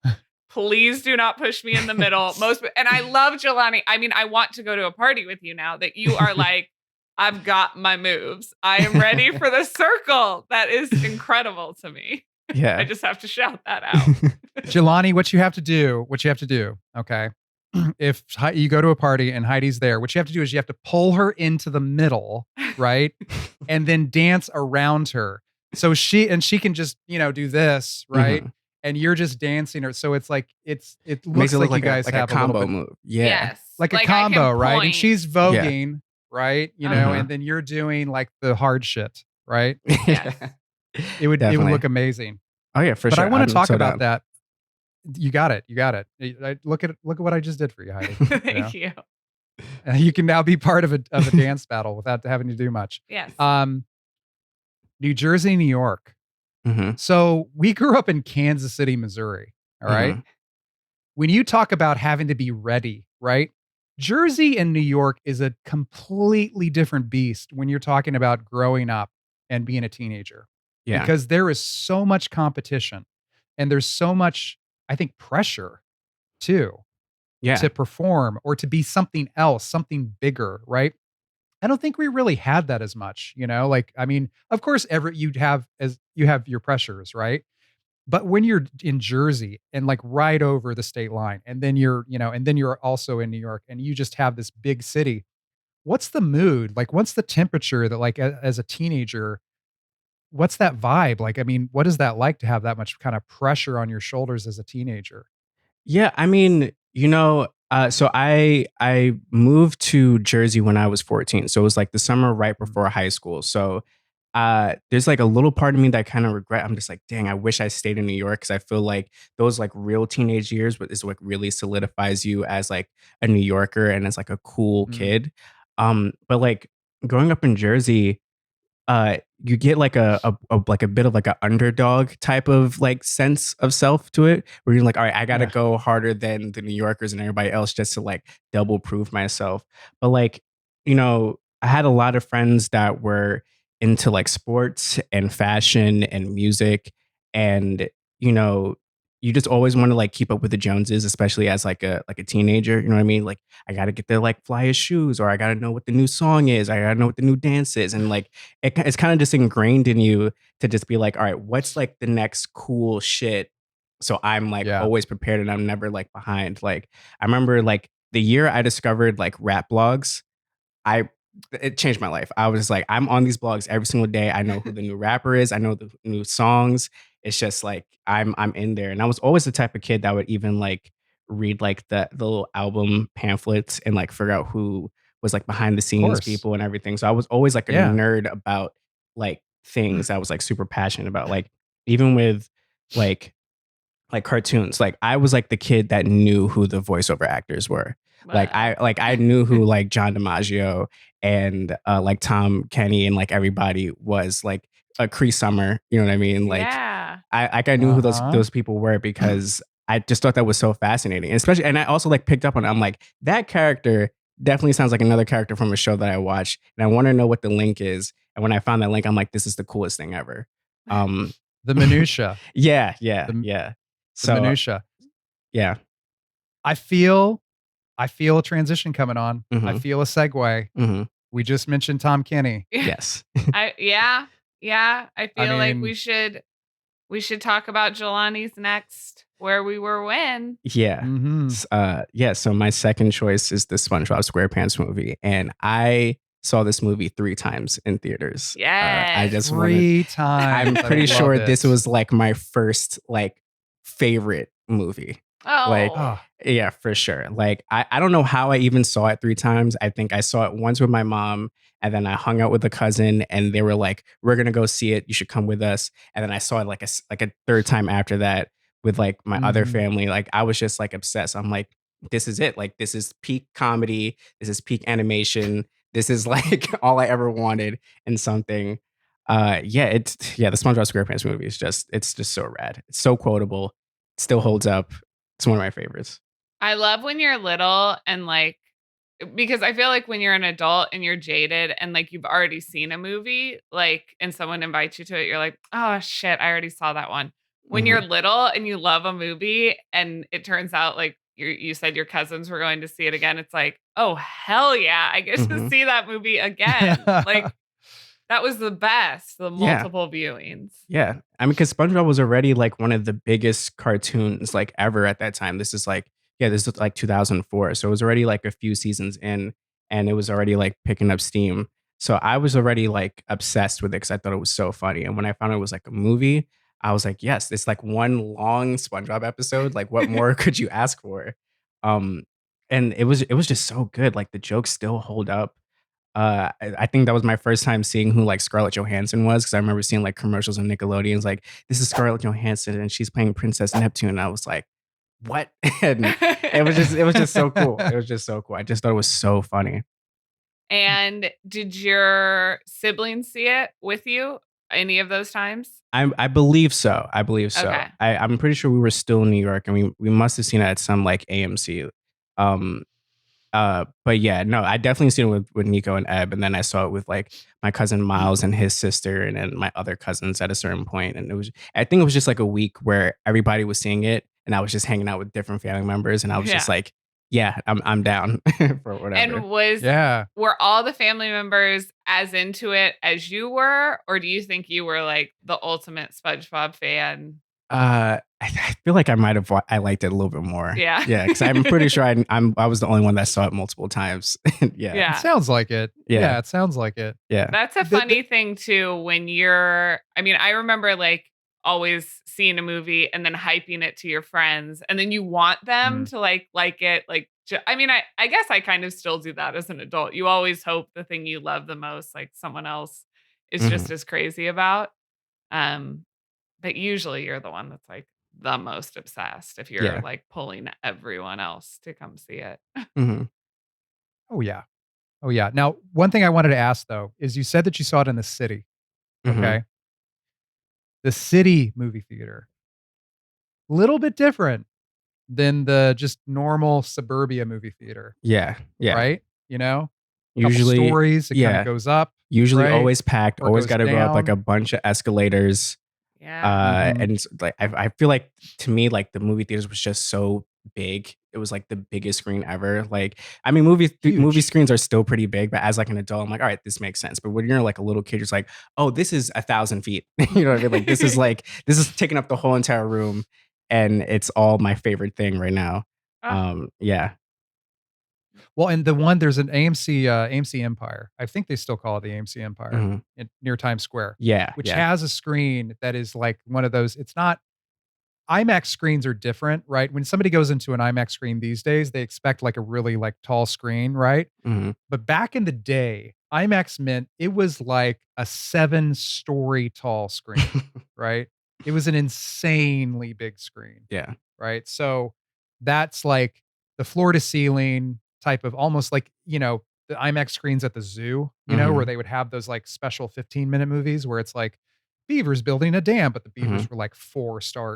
please do not push me in the middle. And I love Jelani. I mean, I want to go to a party with you now that you are like, I've got my moves. I am ready for the circle. That is incredible to me. Yeah. I just have to shout that out. Jelani, what you have to do, okay? If you go to a party and Heidi's there, what you have to do is you have to pull her into the middle, right? And then dance around her. So she can just, do this, right? Mm-hmm. And you're just dancing her. So it's like, it Makes looks it look like you guys have a combo a little bit, move. Yeah. Yes. like a I combo, can right? point. And she's voguing, right? Uh-huh. And then you're doing like the hard shit, right? Yes. It would look amazing. Oh yeah, for But sure. I want I'm to talk so about down. that. You got it. Look at what I just did for you, Heidi. Thank you. You can now be part of a dance battle without having to do much. Yes. New Jersey, New York. Mm-hmm. So we grew up in Kansas City, Missouri. All right. Mm-hmm. When you talk about having to be ready, right? Jersey and New York is a completely different beast when you're talking about growing up and being a teenager. Yeah. Because there is so much competition and there's so much, I think, pressure too. Yeah. To perform or to be something else, something bigger, right? I don't think we really had that as much, like, I mean, of course, you have your pressures, right? But when you're in Jersey and like right over the state line, and then you're also in New York and you just have this big city, what's the mood? Like, what's the temperature that like as a teenager, what's that vibe? Like, I mean, what is that like to have that much kind of pressure on your shoulders as a teenager? Yeah, I mean, so I moved to Jersey when I was 14. So it was like the summer right before high school. So there's like a little part of me that I kind of regret. I'm just like, dang, I wish I stayed in New York, because I feel like those like real teenage years is what really solidifies you as like a New Yorker and as like a cool kid. But like growing up in Jersey, you get like a bit of like an underdog type of like sense of self to it, where you're like, all right, I gotta go harder than the New Yorkers and everybody else just to like double prove myself. But like, I had a lot of friends that were into like sports and fashion and music, and you just always want to like keep up with the Joneses, especially as like a teenager. You know what I mean? Like, I gotta get the like flyest shoes, or I gotta know what the new song is. I gotta know what the new dance is, and like it's kind of just ingrained in you to just be like, all right, what's like the next cool shit? So I'm like always prepared and I'm never like behind. Like I remember like the year I discovered like rap blogs, it changed my life. I was just like, I'm on these blogs every single day. I know who the new rapper is. I know the new songs. It's just like I'm in there. And I was always the type of kid that would even like read like the little album pamphlets and like figure out who was like behind the scenes people and everything. So I was always like a nerd about like things I was like super passionate about. Like even with like cartoons, like I was like the kid that knew who the voiceover actors were. Wow. I knew who like John DiMaggio and like Tom Kenny and like everybody was, like a Cree Summer, you know what I mean? Like I knew who those people were because I just thought that was so fascinating. And especially, and I also like picked up on it. I'm like, that character definitely sounds like another character from a show that I watch, and I want to know what the link is. And when I found that link, I'm like, this is the coolest thing ever. The minutia. Yeah. So minutia. Yeah. I feel a transition coming on. Mm-hmm. I feel a segue. Mm-hmm. We just mentioned Tom Kenny. Yes. I feel like we should talk about Jelani's next Where We Were When. Yeah. Mm-hmm. So my second choice is the SpongeBob SquarePants movie, and I saw this movie 3 times in theaters. Yes. I just 3 times. I'm pretty sure this was like my first like favorite movie. Like, Oh. Oh, yeah, for sure. Like, I don't know how I even saw it 3 times. I think I saw it once with my mom, and then I hung out with a cousin, and they were like, "We're gonna go see it. You should come with us." And then I saw it like a third time after that with like my other mhm. family. Like, I was just like obsessed. I'm like, this is it. Like, this is peak comedy. This is peak animation. This is like all I ever wanted in something. Yeah, the SpongeBob SquarePants movie is it's just so rad. It's so quotable. Still holds up. It's one of my favorites. I love when you're little and like, because I feel like when you're an adult and you're jaded and like you've already seen a movie, like, and someone invites you to it, you're like, oh shit, I already saw that one. When you're Mhm. little and you love a movie and it turns out like you said your cousins were going to see it again, it's like, oh hell yeah, I get to Mhm. see that movie again. Like that was the best, the Yeah. multiple viewings. Yeah. I mean, because SpongeBob was already like one of the biggest cartoons like ever at that time. This is like 2004. So it was already like a few seasons in, and it was already like picking up steam. So I was already like obsessed with it because I thought it was so funny. And when I found it was like a movie, I was like, yes, it's like one long SpongeBob episode. Like, what more could you ask for? Um, and it was just so good. Like the jokes still hold up. I think that was my first time seeing who like Scarlett Johansson was because I remember seeing like commercials on Nickelodeon's like this is Scarlett Johansson and she's playing Princess Neptune. And I was like, what? And it was just so cool. It was just so cool. I just thought it was so funny. And did your siblings see it with you any of those times? I believe so. I believe so. Okay. I'm pretty sure we were still in New York and we must have seen it at some like AMC. Um, but yeah, no, I definitely seen it with Nico and Eb, and then I saw it with like my cousin Miles and his sister, and then my other cousins at a certain point. And I think it was just like a week where everybody was seeing it, and I was just hanging out with different family members, and I was just Yeah. like, yeah, I'm down for whatever. And Yeah. were all the family members as into it as you were, or do you think you were like the ultimate SpongeBob fan? I feel like I liked it a little bit more. Yeah. Yeah, because I'm pretty sure I was the only one that saw it multiple times. Yeah, It Yeah. sounds like it. Yeah. Yeah, it sounds like it. yeah. That's a funny thing too when I mean, I remember like always seeing a movie and then hyping it to your friends and then you want them to like it like I mean, I guess I kind of still do that as an adult. You always hope the thing you love the most like someone else is just Mhm. as crazy about. Um but usually you're the one that's like the most obsessed if you're Yeah. like pulling everyone else to come see it. Mhm. Oh yeah. Oh yeah. Now, one thing I wanted to ask though is you said that you saw it in the city. Mhm. Okay. The city movie theater. Little bit different than the just normal suburbia movie theater, Yeah. Yeah. right? You know, couple Usually, stories, it kind of yeah. goes up, Usually right? always packed, Or it always goes got to go up like down. a bunch of escalators. Yeah. Mhm. And it's like I feel like to me, like the movie theaters was just so big. It was like the biggest screen ever. Like, I mean, movie Huge. screens are still pretty big, but as like an adult, I'm like, all right, this makes sense. But when you're like a little kid, it's like, oh, this is 1,000 feet. You know what I mean? Like this is taking up the whole entire room, and it's all my favorite thing right now. Oh, Yeah. Well, and there's an AMC Empire. I think they still call it the AMC Empire Mhm. near Times Square, Yeah. which Yeah. has a screen that is like one of those. It's not IMAX screens are different, right? When somebody goes into an IMAX screen these days, they expect like a really like tall screen, right? Mhm. But back in the day, IMAX meant it was like a 7-story tall screen, right? It was an insanely big screen, Yeah. right? So that's like the floor to ceiling type of almost like, the IMAX screens at the zoo, where Mhm. they would have those like special 15-minute movies where it's like beavers building a dam, but the Mhm. beavers were like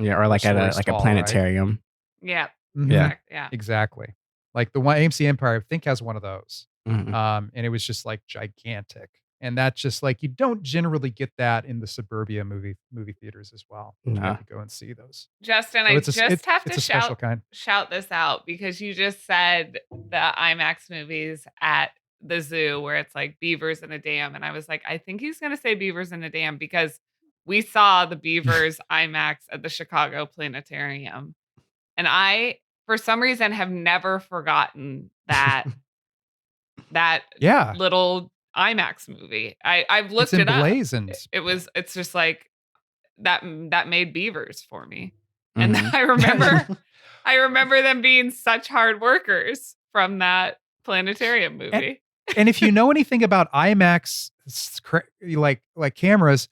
Yeah, or like at stories a tall, right? planetarium. yeah. Mhm. Yeah. Yeah. Exactly. Like the one AMC Empire, I think has one of those. Mhm. And it was just like gigantic. And that's just like you don't generally get that in the suburbia movie theaters as well. You Nah. get to go and see those. Justin, So I it's just have it's to a special kind. shout this out because you just said the IMAX movies at the zoo where it's like beavers in a dam. And I was like, I think he's going to say beavers in a dam because we saw the beavers IMAX at the Chicago Planetarium. And I, for some reason, have never forgotten that Yeah. little IMAX movie. I've It's looked it up. emblazoned. It's just like that made beavers for me. And Mhm. I remember I remember them being such hard workers from that planetarium movie. And if you know anything about IMAX, like cameras,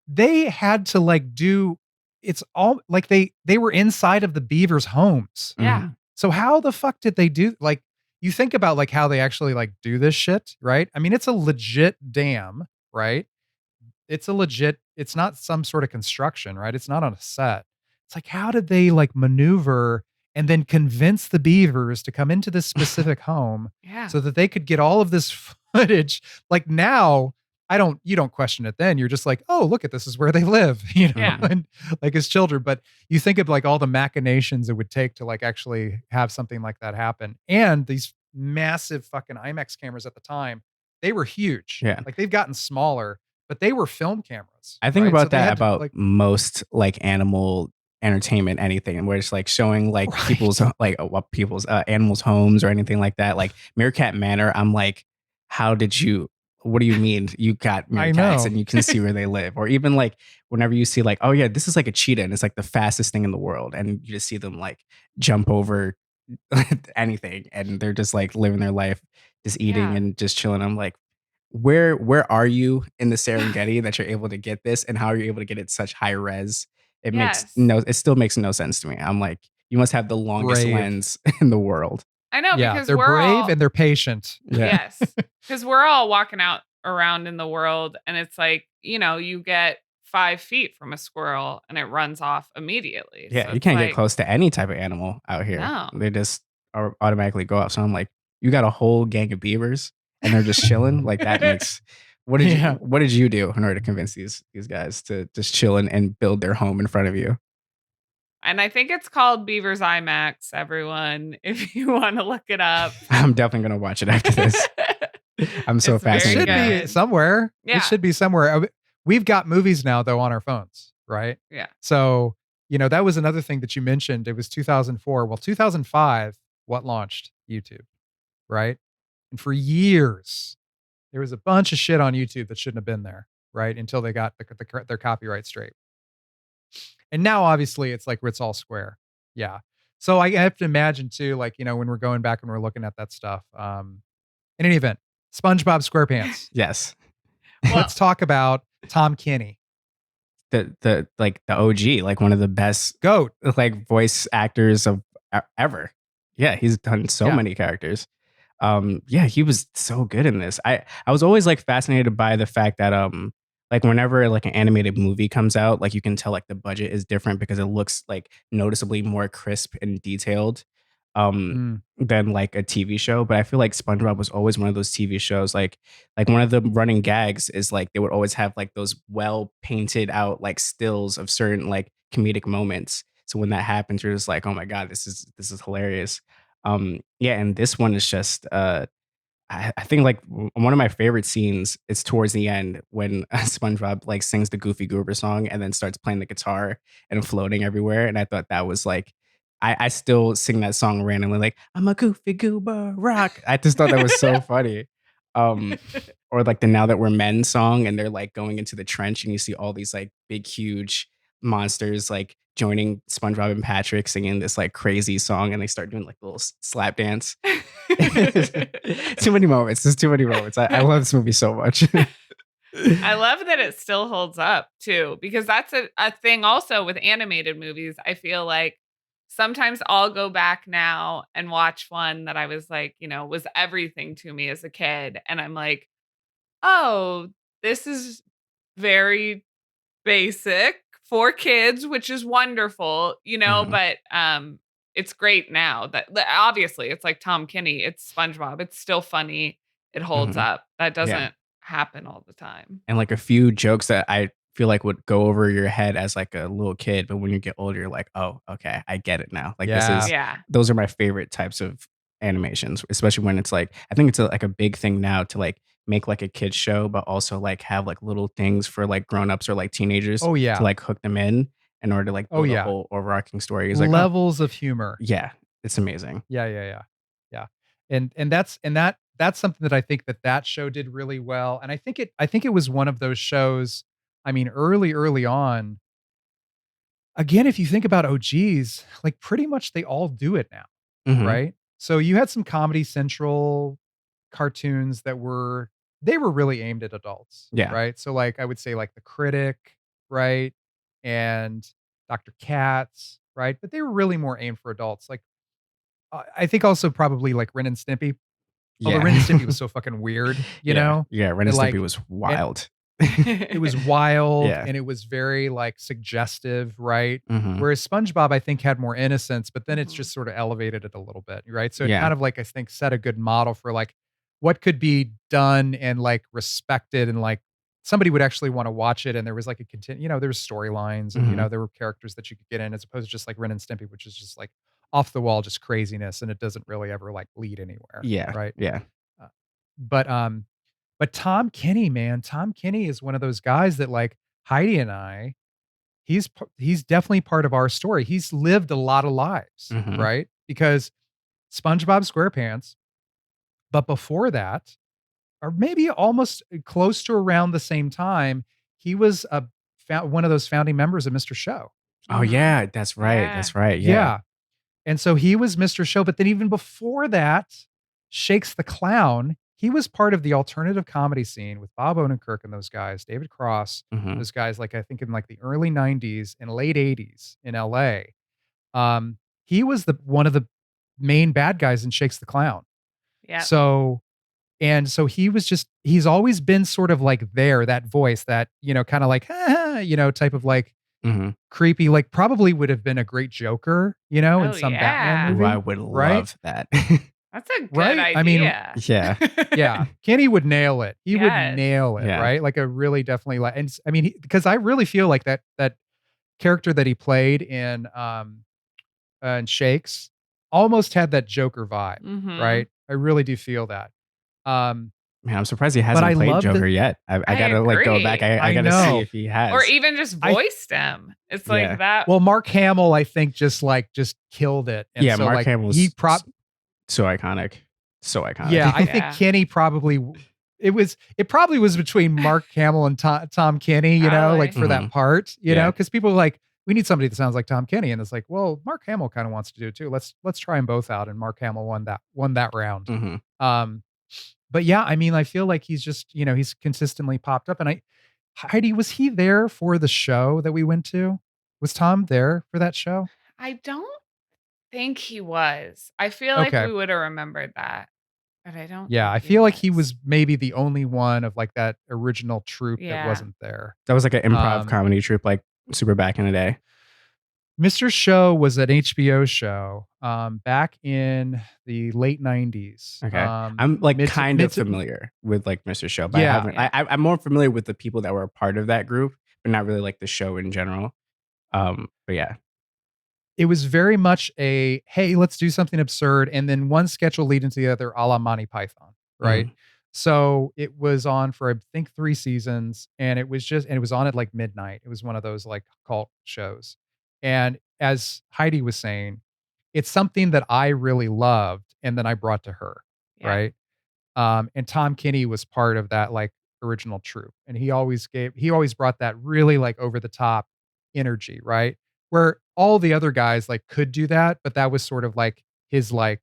they had to like do. It's all like they were inside of the beavers' homes. Yeah. Mhm. So how the fuck did they do? Like, you think about like how they actually like do this shit, right? I mean, it's a legit dam, right? It's not some sort of construction, right? It's not on a set. It's like, how did they like maneuver and then convince the beavers to come into this specific home Yeah. so that they could get all of this footage? Like now, you don't question it then. You're just like, oh, look at this is where they live, Yeah. and like as children. But you think of like all the machinations it would take to like actually have something like that happen. And these massive fucking IMAX cameras at the time, they were huge. Yeah. Like they've gotten smaller, but they were film cameras. I think right? about So they that had to, about like, most like animal entertainment, anything, and where it's like showing like Right. people's like what people's animals' homes or anything like that. Like Meerkat Manor, I'm like, how did you? What do you mean you got I meerkats know. and you can see where they live? Or even like whenever you see like, oh yeah, this is like a cheetah and it's like the fastest thing in the world, and you just see them like jump over anything and they're just like living their life, just eating Yeah. and just chilling. I'm like, where are you in the Serengeti that you're able to get this, and how are you able to get it such high res? Yes. It still makes no sense to me. I'm like, you must have the longest Brave. lens in the world. I know, Yeah, because they're we're brave all, and they're patient. Yeah. yes, because we're all walking out around in the world, and it's like, you get 5 feet from a squirrel and it runs off immediately. Yeah, So you it's can't get like, close to any type of animal out here. No. They just automatically go up. So I'm like, you got a whole gang of beavers and they're just chilling. Like that makes. Yeah. What did you do in order to convince these guys to just chill and build their home in front of you? And I think it's called Beaver's IMAX, everyone, if you want to look it up. I'm definitely gonna watch it after this. I'm so It's very It should fascinated. be good. somewhere. Yeah. It should be somewhere. We've got movies now though on our phones, right? Yeah. So, that was another thing that you mentioned. It was 2004. Well, 2005, what launched? YouTube, right? And for years, there was a bunch of shit on YouTube that shouldn't have been there, right? Until they got their copyright straight. And now obviously it's like it's all square. Yeah. So I have to imagine too, like, when we're going back and we're looking at that stuff. In any event, SpongeBob SquarePants. Yes. Well, Let's talk about Tom Kenny. The like the OG, like one of the best GOAT. like voice actors of ever. Yeah, he's done so Yeah. many characters. Yeah, he was so good in this. I was always like fascinated by the fact that like whenever like an animated movie comes out, like you can tell like the budget is different because it looks like noticeably more crisp and detailed than like a TV show. But I feel like SpongeBob was always one of those TV shows. Like one of the running gags is like they would always have like those well painted out like stills of certain like comedic moments. So when that happens, you're just like, oh my God, this is hilarious. Yeah, and this one is just I think like one of my favorite scenes is towards the end when SpongeBob like sings the Goofy Goober song and then starts playing the guitar and floating everywhere. And I thought that was like, I still sing that song randomly, like I'm a Goofy Goober rock. I just thought that was so funny. Or like the Now That We're Men song, and they're like going into the trench and you see all these like big, huge monsters like joining SpongeBob and Patrick singing this like crazy song, and they start doing like a little slap dance. Too many moments. There's too many moments. I love this movie so much. I love that it still holds up too, because that's a thing also with animated movies. I feel like sometimes I'll go back now and watch one that I was like, was everything to me as a kid. And I'm like, oh, this is very basic for kids, which is wonderful, Mhm. but it's great now that obviously it's like Tom Kenny, it's SpongeBob, it's still funny, it holds Mhm. up. That Yeah. doesn't happen all the time. And like a few jokes that I feel like would go over your head as like a little kid, but when you get older, you're like, oh, okay, I get it now. Like Yeah. Yeah. those are my favorite types of animations, especially when it's like, I think it's like a big thing now to like make like a kid's show, but also like have like little things for like grown-ups or like teenagers Oh yeah. to like hook them in order to like Oh, build yeah. a whole overarching story. It's like, oh, Levels of humor. yeah, it's amazing. Yeah. And that's something that I think that show did really well. And I think it was one of those shows. I mean, early on, again, if you think about OGs, like pretty much they all do it now, Mhm. right? So you had some Comedy Central cartoons that were they were really aimed at adults, Yeah. right? So like I would say like The Critic, right? And Dr. Katz, right? But they were really more aimed for adults. Like I think also probably like Ren and Stimpy. Although Yeah. Ren and Stimpy was so fucking weird, you Yeah. know? Yeah, Ren That and Stimpy like was and wild. it was wild Yeah. and it was very like suggestive, right? Mhm. Whereas SpongeBob, I think, had more innocence, but then it's Mhm. just sort of elevated it a little bit, right? So it Yeah. kind of like I think set a good model for like what could be done and like respected and like somebody would actually want to watch it. And there was like a continue, there was storylines and Mhm. there were characters that you could get in as opposed to just like Ren and Stimpy, which is just like off the wall, just craziness, and it doesn't really ever like lead anywhere, Yeah. right? Yeah. Uh, but Tom Kenny, man, Tom Kenny is one of those guys that like Heidi and I, he's definitely part of our story. He's lived a lot of lives, Mhm. right? Because SpongeBob SquarePants, but before that, or maybe almost close to around the same time, he was one of those founding members of Mr. Show. Oh, Mhm. yeah, that's right, Yeah. that's right, yeah. Yeah. And so he was Mr. Show, but then even before that, Shakes the Clown, he was part of the alternative comedy scene with Bob Odenkirk and those guys, David Cross, Mhm. those guys, like I think in like the early 90s and late 80s in LA. Um, he was the one of the main bad guys in Shakes the Clown. Yeah. So he's always been sort of like there, that voice, that, kind of like, type of like Mhm. creepy, like probably would have been a great Joker, in Oh, some Batman yeah. Ooh, I movie, would right? love that. That's a good Right? I mean, idea. Yeah. yeah, Kenny would nail it. He would Yes. nail it, Yeah. right? Like a really definitely like, and I mean, because I really feel like that character that he played in Shakes almost had that Joker vibe, Mhm. right? I really do feel that. Um, Man, I'm surprised he but I hasn't played love Joker that. yet. I I gotta, like, go back. agree. I I gotta see know. if he Or has. even just I voiced him. It's Yeah. like that. Well, Mark Hamill, I think, just killed it, and Yeah, so Mark like Hamill he was so iconic. So iconic. yeah, I think Yeah. Kenny probably it probably was between Mark Hamill and Tom Kenny, like for that Mhm. part, Yeah. because people were like, we need somebody that sounds like Tom Kenny, and it's like, well, Mark Hamill kind of wants to do it too. Let's try them both out, and Mark Hamill won that round. Mhm. Um, but yeah, I mean, I feel like he's just he's consistently popped up, and Heidi, was he there for the show that we went to? Was Tom there for that show? I don't think he was. I feel like Okay. we would have remembered that, but I don't Yeah, think I he feel like he was. was maybe the only one of like that original troupe that Yeah. wasn't there. That was like an improv Um, comedy troupe, like super back in the day. Mr. Show was an HBO show back in the late 90s. Okay. I'm like Mid to, kind mid of to, familiar with like Mr. Show, but I yeah, haven't. Yeah. I'm more familiar with the people that were a part of that group, but not really like the show in general. But yeah. it was very much a hey, let's do something absurd, and then one sketch will lead into the other, a la Monty Python, right? Mhm. So it was on for I think 3 seasons, and it was on at like midnight. It was one of those like cult shows, and as Heidi was saying, it's something that I really loved, and then I brought to her, Yeah. right? And Tom Kenny was part of that like original troupe, and he always brought that really like over the top energy, right? Where all the other guys like could do that, but that was sort of like his like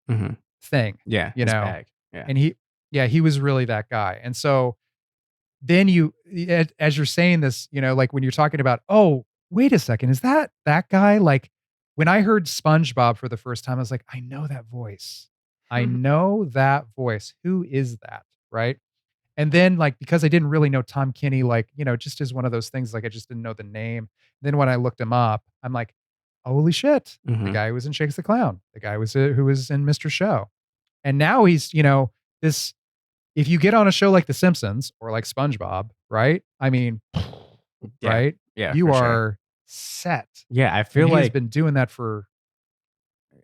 Mhm. thing, Yeah. you His know. bag. Yeah. And he was really that guy. And so then as you're saying this, like when you're talking about, oh, wait a second, is that guy? Like when I heard SpongeBob for the first time, I was like, I know that voice. I know that voice. Who is that? Right. And then like because I didn't really know Tom Kenny, like, just as one of those things, like I just didn't know the name. Then when I looked him up, I'm like, holy shit, the Mhm. guy who was in Shakes the Clown, the guy who was in Mr. Show. And now he's, this if you get on a show like The Simpsons or like SpongeBob, right? I mean, Yeah. right? Yeah. You For sure. are set. Yeah. I And feel he's like been doing that for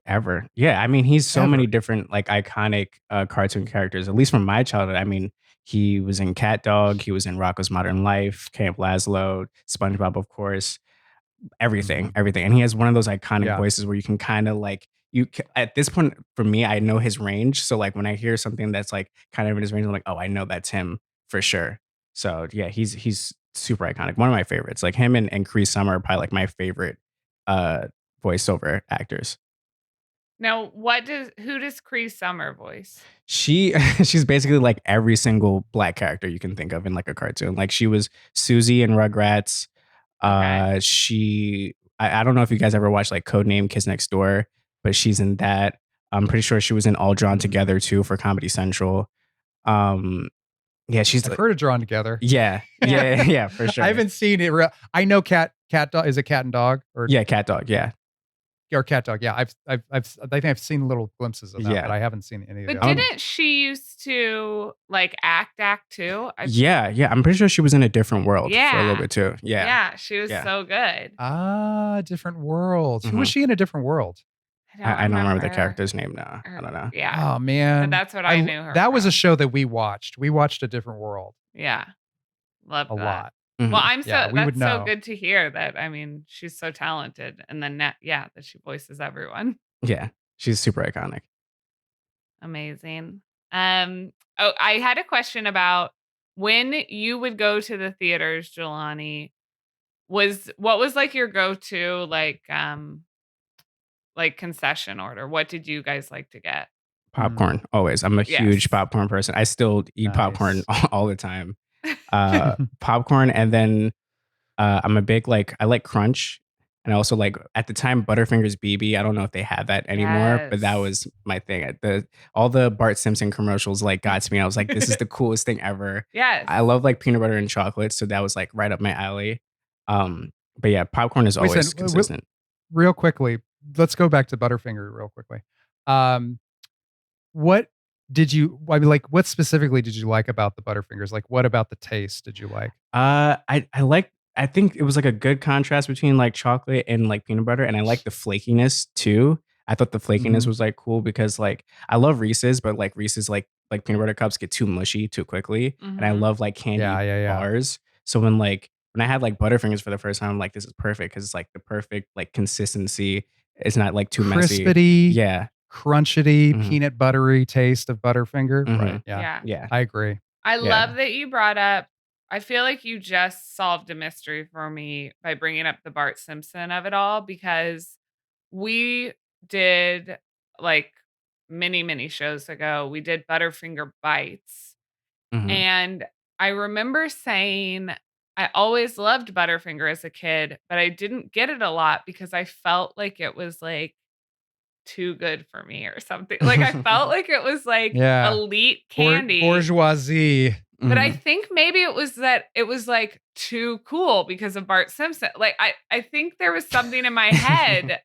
ever. Yeah. I mean, he's so many ever. different like iconic cartoon characters, at least from my childhood. I mean, he was in Cat Dog, he was in Rocko's Modern Life, Camp Lazlo, SpongeBob, of course. Everything, Mhm. everything. And he has one of those iconic Yeah. voices where you can kind of like at this point for me, I know his range. So like when I hear something that's like kind of in his range, I'm like, oh, I know that's him for sure. So yeah, he's super iconic. One of my favorites. Like him and Cree Summer are probably like my favorite voiceover actors. Now, who does Cree Summer voice? She's basically like every single black character you can think of in like a cartoon. Like she was Susie in Rugrats. Okay. I don't know if you guys ever watched like Codename Kids Next Door, but she's in that. I'm pretty sure she was in All Drawn Together too for Comedy Central. Yeah, she's I've heard of Drawn Together. yeah, for sure. I haven't seen it. I know cat dog. Is it cat and dog or Yeah, cat dog. Yeah, or cat dog? Yeah, I think I've seen little glimpses of that, but I haven't seen any of But the didn't she used to like act too? yeah. I'm pretty sure she was in a different world for a little bit too. Yeah. Yeah, she was so good. Different world. Who was she in a different world? I don't remember the character's name now. I don't know. Yeah. Oh man, But that's what I knew her. That was from. a show that we watched. We watched A Different World. Yeah, love a that. lot. Well, I'm so Yeah, we would that's so know. good to hear that. I mean, she's so talented, and then that she voices everyone. Yeah, she's super iconic. Amazing. I had a question about when you would go to the theaters, Jelani. What was like your go-to like concession order? What did you guys like to get? Popcorn, always. I'm a huge Yes. popcorn person. I still eat Nice. popcorn all the time. Popcorn, and then I'm a big I like crunch, and I also like at the time Butterfingers BB. I don't know if they have that anymore, but that Yes. was my thing. All the Bart Simpson commercials like got to me. I was like, this is the coolest thing ever. Yes. I love like peanut butter and chocolate, so that was like right up my alley. But yeah, popcorn is always consistent. Real quickly, let's go back to Butterfinger real quickly. What did you? I mean, like, what specifically did you like about the Butterfingers? Like, what about the taste did you like? I think it was like a good contrast between like chocolate and like peanut butter, and I like the flakiness too. I thought the flakiness was like cool because like I love Reese's, but like Reese's like peanut butter cups get too mushy too quickly, and I love like candy bars. So when I had like Butterfingers for the first time, I'm like, this is perfect because it's like the perfect like consistency. It's not like too messy. Crispity, Yeah, crunchy, peanut buttery taste of Butterfinger. Right? Yeah. I agree. I love that you brought up. I feel like you just solved a mystery for me by bringing up the Bart Simpson of it all, because we did like many shows ago. We did Butterfinger Bites, and I remember saying I always loved Butterfinger as a kid, but I didn't get it a lot because I felt like it was like too good for me or something. Like I felt like it was like elite candy. Bourgeoisie. But I think maybe it was that it was like too cool because of Bart Simpson. Like I think there was something in my head.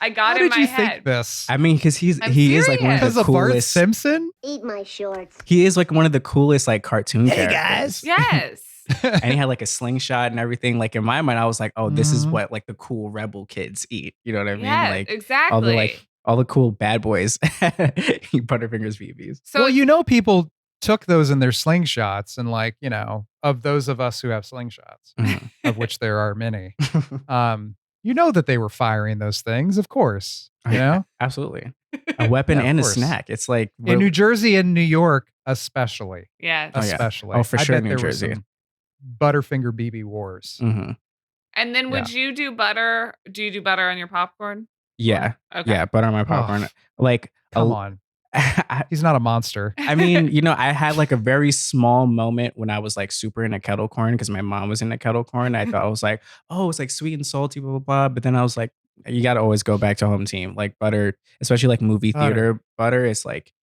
I got in my head. How did you think this? I mean, because he is like one of the coolest. Bart Simpson? Eat my shorts. He is like one of the coolest like cartoon characters. Yes. And he had like a slingshot and everything. Like in my mind, I was like, oh, this is what like the cool rebel kids eat. You know what I mean? Yeah, like exactly. All the cool bad boys eat Butterfingers BBs. So people took those in their slingshots, and like, of those of us who have slingshots, of which there are many, that they were firing those things, of course, absolutely. A weapon and a snack. It's like in New Jersey and New York, especially. Yes. Especially. Oh, for sure, I bet New there Jersey. were some Butterfinger BB wars. And then would you do butter? Do you do butter on your popcorn? Yeah. Okay. Yeah, butter on my popcorn. Like Come on. He's not a monster. I mean, I had like a very small moment when I was like super into kettle corn because my mom was into kettle corn. I thought I was like, oh, it's like sweet and salty, blah, blah, blah. But then I was like, you got to always go back to home team. Like butter, especially like movie theater butter is like,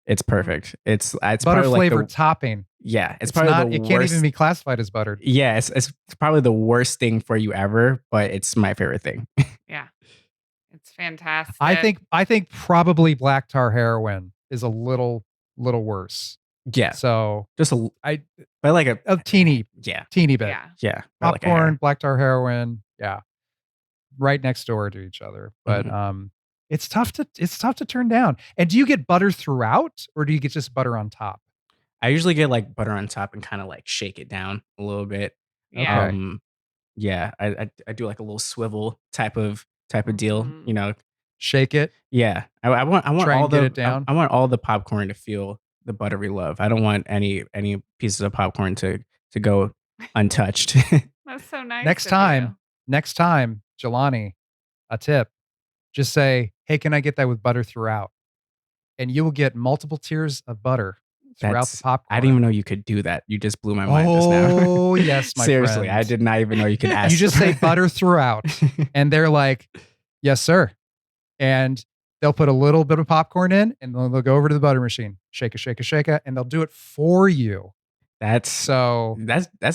it's perfect. It's butter flavored topping. Yeah. It's probably it can't even be classified as buttered. Yeah. It's probably the worst thing for you ever, but it's my favorite thing. Yeah. It's fantastic. I think probably black tar heroin is a little worse. Yeah. So just like a teeny bit. Yeah. Popcorn, black tar heroin. Yeah. Right next door to each other. But it's tough to turn down. And do you get butter throughout, or do you get just butter on top? I usually get like butter on top and kind of like shake it down a little bit. Yeah. Yeah. I do like a little swivel type of deal, shake it. Yeah. I want Try all and get it down. I want all the popcorn to feel the buttery love. I don't want any pieces of popcorn to go untouched. That's so nice. Next of time, Jelani, a tip, just say, hey, can I get that with butter throughout? And you will get multiple tiers of butter throughout the popcorn. I didn't even know you could do that. You just blew my mind just now. Oh, yes, my Seriously, friend. I did not even know you could ask. You just say butter throughout. And they're like, yes, sir. And they'll put a little bit of popcorn in and they'll go over to the butter machine, shake it, and they'll do it for you. That's a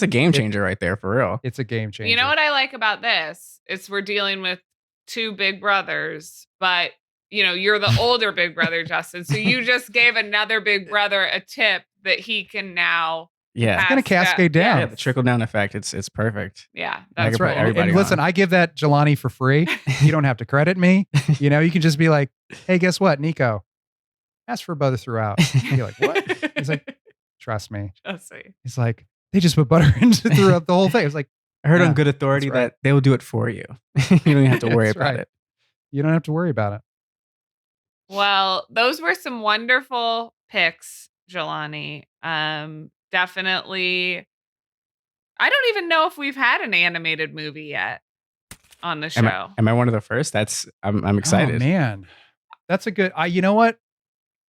game changer right there, for real. It's a game changer. You know what I like about this? It's we're dealing with two big brothers, but you're the older big brother, Justin. So you just gave another big brother a tip that he can now. Yeah, it's gonna cascade down. Yeah, the trickle down effect. It's perfect. Yeah, that's right. Everybody and listen, I give that Jelani for free. You don't have to credit me. You can just be like, hey, guess what, Nico? Ask for butter throughout. And you're like, what? He's like, trust me. Trust me. He's like, they just put butter into throughout the whole thing. It's like, I heard on good authority that they will do it for you. You don't even have to worry about it. You don't have to worry about it. Well, those were some wonderful picks, Jelani. Definitely. I don't even know if we've had an animated movie yet on the show. Am I one of the first? I'm excited. Oh, man. That's a good, you know what?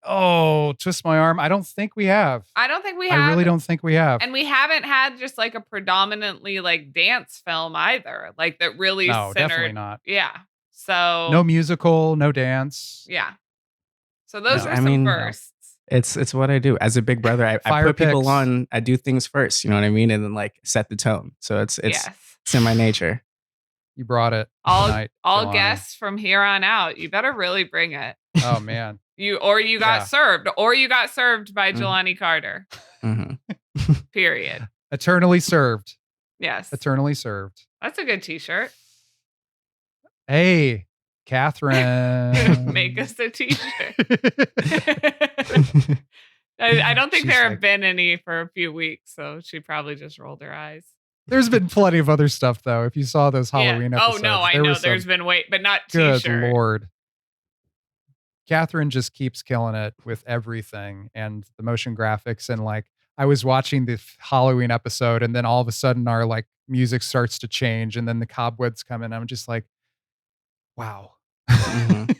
Oh, twist my arm. I don't think we have. I don't think we have. I really don't think we have. And we haven't had just like a predominantly like dance film either. Like that really No, centered. definitely not. Yeah. So no musical, no dance. Yeah. So those are some firsts. It's what I do as a big brother. I put people on. I do things first. You know what I mean, and then like set the tone. So it's in my nature. You brought it. All guests from here on out. You better really bring it. Oh man. You got served by Jelani Carter. Mm-hmm. Period. Eternally served. Yes. Eternally served. That's a good t-shirt. Hey, Catherine. Make us a t-shirt. I don't think there have been any for a few weeks, so she probably just rolled her eyes. There's been plenty of other stuff though. If you saw those Halloween episodes. Oh no, I know there's been but not t-shirt. Good Lord. Catherine just keeps killing it with everything and the motion graphics. And like, I was watching the Halloween episode and then all of a sudden our like music starts to change and then the cobwebs come in. I'm just like, wow. Mm-hmm.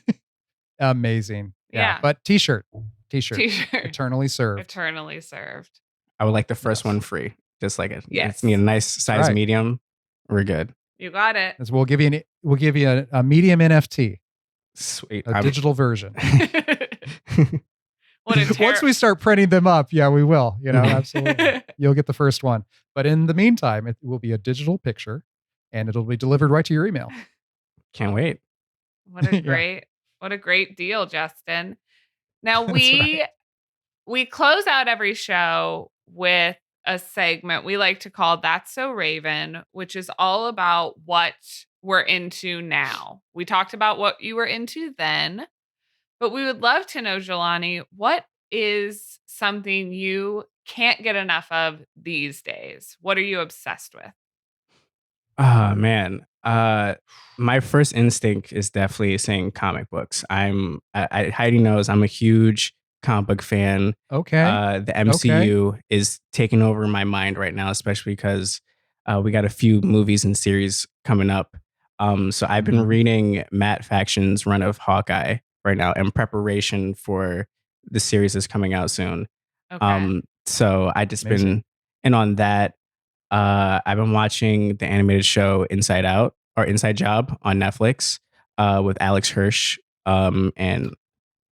Amazing. Yeah. But t-shirt. Eternally served. Eternally served. I would like the first one free. Just like it's a nice size medium. We're good. You got it. We'll give you a medium NFT. Sweet. A digital version. Once we start printing them up, yeah, we will. Absolutely. You'll get the first one. But in the meantime, it will be a digital picture and it'll be delivered right to your email. Can't wait. What a great deal, Justin. Now we close out every show with a segment we like to call That's So Raven, which is all about what we're into now. We talked about what you were into then, but we would love to know, Jelani, what is something you can't get enough of these days? What are you obsessed with? Oh, man. My first instinct is definitely saying comic books. Heidi knows I'm a huge comic book fan. Okay. The MCU is taking over my mind right now, especially because we got a few movies and series coming up. So I've been reading Matt Faction's run of Hawkeye right now in preparation for the series that's coming out soon. Okay. So I just been in on that. I've been watching the animated show Inside Job on Netflix with Alex Hirsch and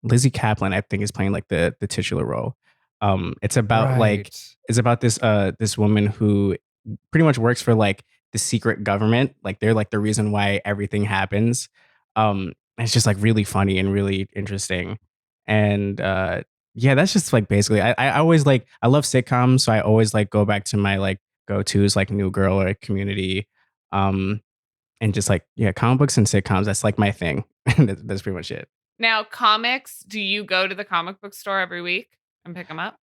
Lizzie Kaplan, I think, is playing like the titular role. It's about this woman who pretty much works for like the secret government. Like they're like the reason why everything happens. It's just like really funny and really interesting. And that's just like basically I always like, I love sitcoms. So I always like go back to my like go-tos like New Girl or Community. And just like, comic books and sitcoms. That's like my thing. That's pretty much it. Now, comics, do you go to the comic book store every week and pick them up?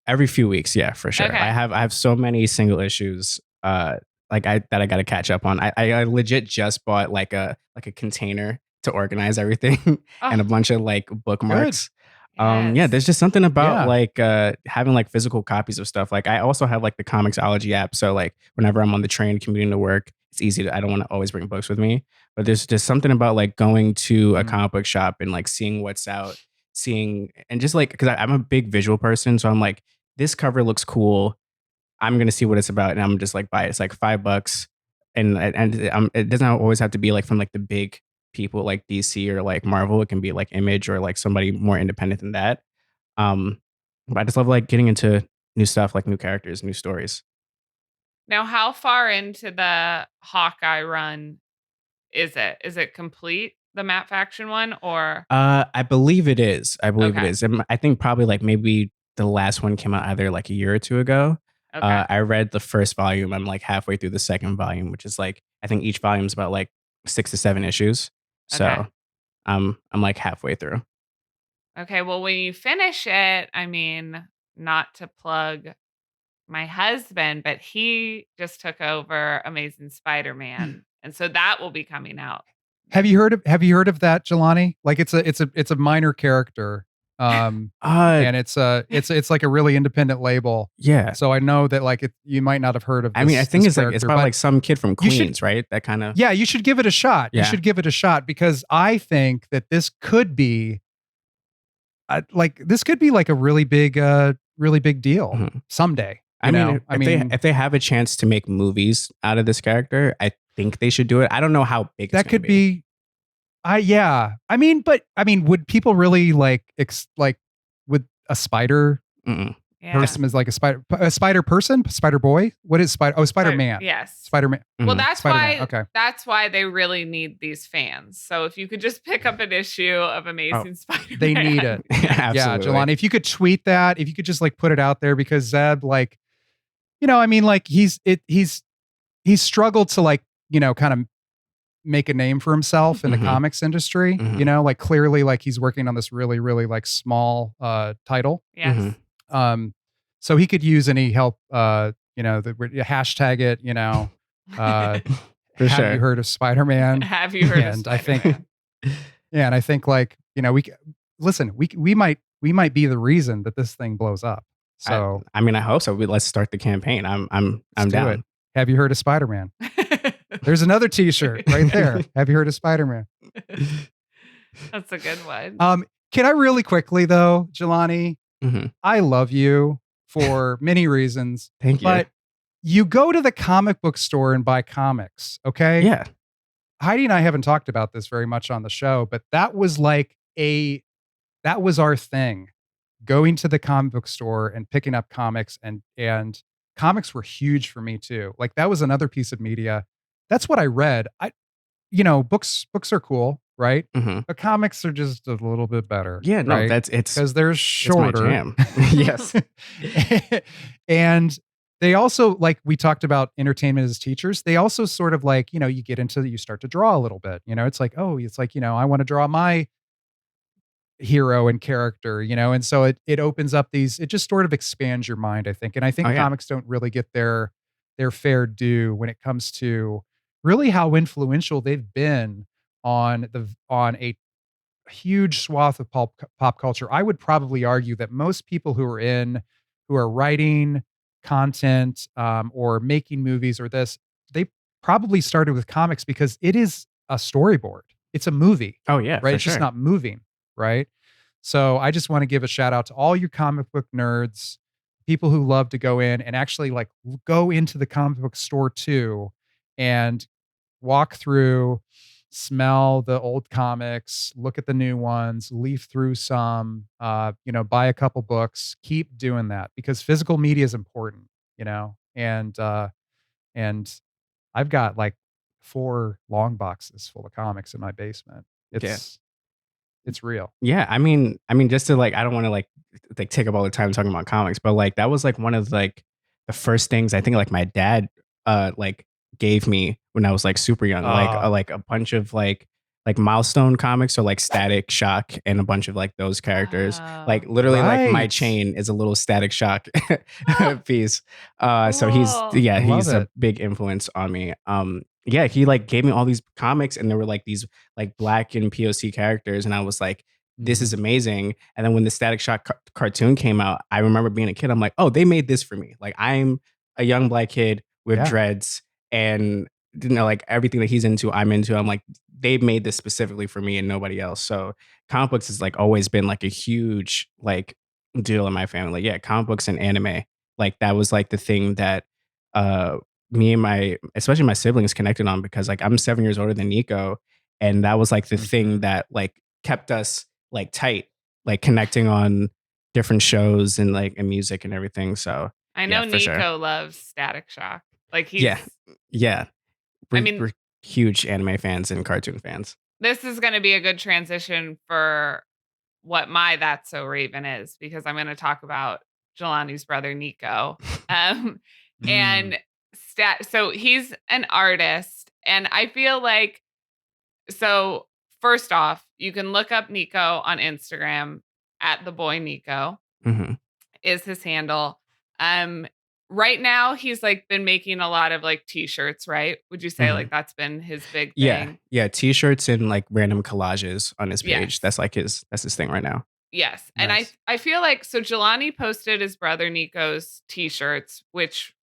Every few weeks, yeah, for sure. Okay. I have so many single issues that I got to catch up on. I legit just bought like a container to organize everything and a bunch of like bookmarks. Yes. There's just something about Yeah. like having like physical copies of stuff. Like I also have like the Comixology app, so like whenever I'm on the train commuting to work, it's easy to. I don't want to always bring books with me, but there's just something about like going to a comic book shop and like seeing what's out, seeing and just like because I'm a big visual person, so I'm like this cover looks cool. I'm gonna see what it's about, and I'm just like buy it. It's like $5, and it doesn't always have to be like from like the big people like DC or like Marvel. It can be like Image or like somebody more independent than that. Um, but I just love like getting into new stuff, like new characters, new stories. Now, how far into the Hawkeye run is it? Is it complete, the Matt Faction one, or? I believe it is. I believe it Okay. is. I think probably like maybe the last one came out either like a year or two ago. Okay. I read the first volume. I'm like halfway through the second volume, which is like I think each volume is about like 6 to 7 issues. So Okay. I'm like halfway through. Okay. Well, when you finish it, I mean, not to plug my husband, but he just took over Amazing Spider-Man, and so that will be coming out. Have you heard of that, Jelani? Like it's a minor character. And it's like a really independent label. Yeah. So I know that like you might not have heard of this, I mean, I think this it's like it's character, probably but like some kid from you should- Queens, right? That kind of. yeah, you should give it a shot. Yeah. You should give it a shot because I think that this could be like a really big deal Mhm. someday. I mean, if they have a chance to make movies out of this character, I think they should do it. I don't know how big that it's gonna could be. I mean, would people really like would a spider Mm-mm. Yeah. person is like a spider person, spider boy? What is spider? Oh, Spider Man. Yes. Spider Man. Well, Mhm. that's Spider-Man, why. okay. That's why they really need these fans. So if you could just pick up an issue of Amazing Spider-Man, They need it. Yeah, Absolutely. Jelani, if you could tweet that, if you could just like put it out there, because Zeb, like, I mean, like he's struggled to like, kind of make a name for himself in the Mhm. comics industry. Mhm. Like clearly, like he's working on this really, really like small title. Yes. Mhm. So he could use any help. Hashtag it. For have sure. you heard of Spider-Man? Have you heard of And I Spider-Man? think, yeah, and I think like we might be the reason that this thing blows up. So I mean, I hope so. Let's start the campaign. I'm let's do down. it. Have you heard of Spider-Man? There's another T-shirt right there. Have you heard of Spider-Man? That's a good one. Can I really quickly though, Jelani? Mhm. I love you for many reasons, Thank you. but you go to the comic book store and buy comics, okay? Yeah. Heidi and I haven't talked about this very much on the show, but that was our thing. Going to the comic book store and picking up comics, and comics were huge for me too. Like that was another piece of media. That's what I read. Books are cool, right? Mhm. But comics are just a little bit better. Yeah. No, right? it's because they're it's my shorter. jam. Yes. And they also, like we talked about entertainment as teachers, they also sort of like, you start to draw a little bit. It's like, I want to draw my hero and character, and so it opens up it just sort of expands your mind, I think. And I think Oh, yeah. comics don't really get their fair due when it comes to really how influential they've been on a huge swath of pop culture. I would probably argue that most people who are writing content or making movies or this, they probably started with comics because it is a storyboard. It's a movie. Oh yeah. Right. For It's sure. just not moving. Right. So I just want to give a shout out to all you comic book nerds, people who love to go in and actually like go into the comic book store too and walk through, smell the old comics, look at the new ones, leaf through some, buy a couple books, keep doing that because physical media is important, and I've got like 4 long boxes full of comics in my basement. It's real. Yeah, I mean, just to like, I don't want to like take up all the time talking about comics, but like that was like one of like the first things I think like my dad like gave me when I was like super young, like a bunch of like Milestone comics or like Static Shock and a bunch of like those characters. Like literally, like my Right. chain is a little Static Shock piece. So he's Cool. he's Love a it. big influence on me. Yeah, he like gave me all these comics and there were like these like Black and POC characters and I was like this is amazing. And then when the Static Shock cartoon came out, I remember being a kid. I'm like, oh, they made this for me. Like, I'm a young black kid with Yeah. dreads, and like everything that he's into, I'm into. I'm like, they made this specifically for me and nobody else. So comic books has like always been like a huge like deal in my family. Yeah, comic books and anime. Like that was like the thing that me and especially my siblings connected on, because like I'm 7 years older than Nico, and that was like the thing that like kept us like tight, like connecting on different shows and like and music and everything. So I know yeah, for Nico sure. loves Static Shock. Like Yeah, I mean, we're huge anime fans and cartoon fans. this is going to be a good transition for what my That's So Raven is, because I'm going to talk about Jelani's brother, Nico. And so he's an artist. And I feel like, so first off, you can look up Nico on Instagram at the boy Nico is his handle. Right now he's like been making a lot of like t-shirts, right? Would you say like that's been his big thing? Yeah, t-shirts and like random collages on his page. Yes. That's like that's his thing right now. Yes. Nice. And I feel like, so Jelani posted his brother Nico's t-shirts, which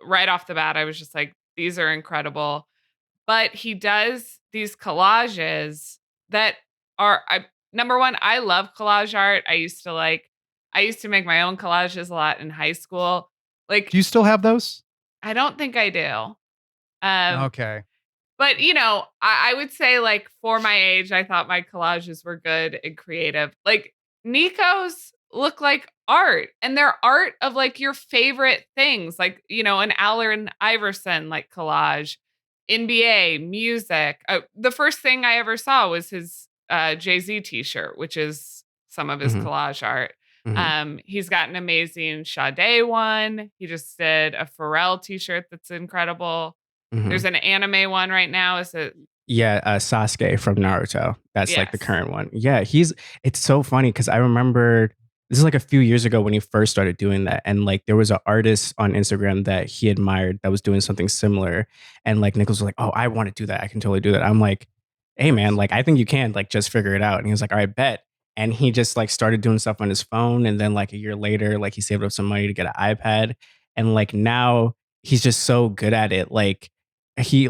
right off the bat I was just like, these are incredible. But he does these collages that are, number one, I love collage art. I used to make my own collages a lot in high school. Like, Do you still have those? I don't think I do. Okay. But, you know, I would say like for my age, I thought my collages were good and creative. Like Nico's look like art, and they're art of like your favorite things, like, you know, an Allen Iverson like collage, NBA, music. The first thing I ever saw was his Jay-Z t-shirt, which is some of his collage art. He's got an amazing Sade one. He just did a Pharrell t-shirt that's incredible. There's an anime one right now. Is it? Yeah, Sasuke from Naruto. That's like the current one. Yeah, it's so funny because I remember this is like a few years ago when he first started doing that. And like there was an artist on Instagram that he admired that was doing something similar. And like Nicholas was like, oh, I want to do that. I can totally do that. I'm like, hey man, like I think you can, like just figure it out. And he was like, all right, bet. And he just like started doing stuff on his phone. And then like a year later, like he saved up some money to get an iPad. And like now he's just so good at it. Like he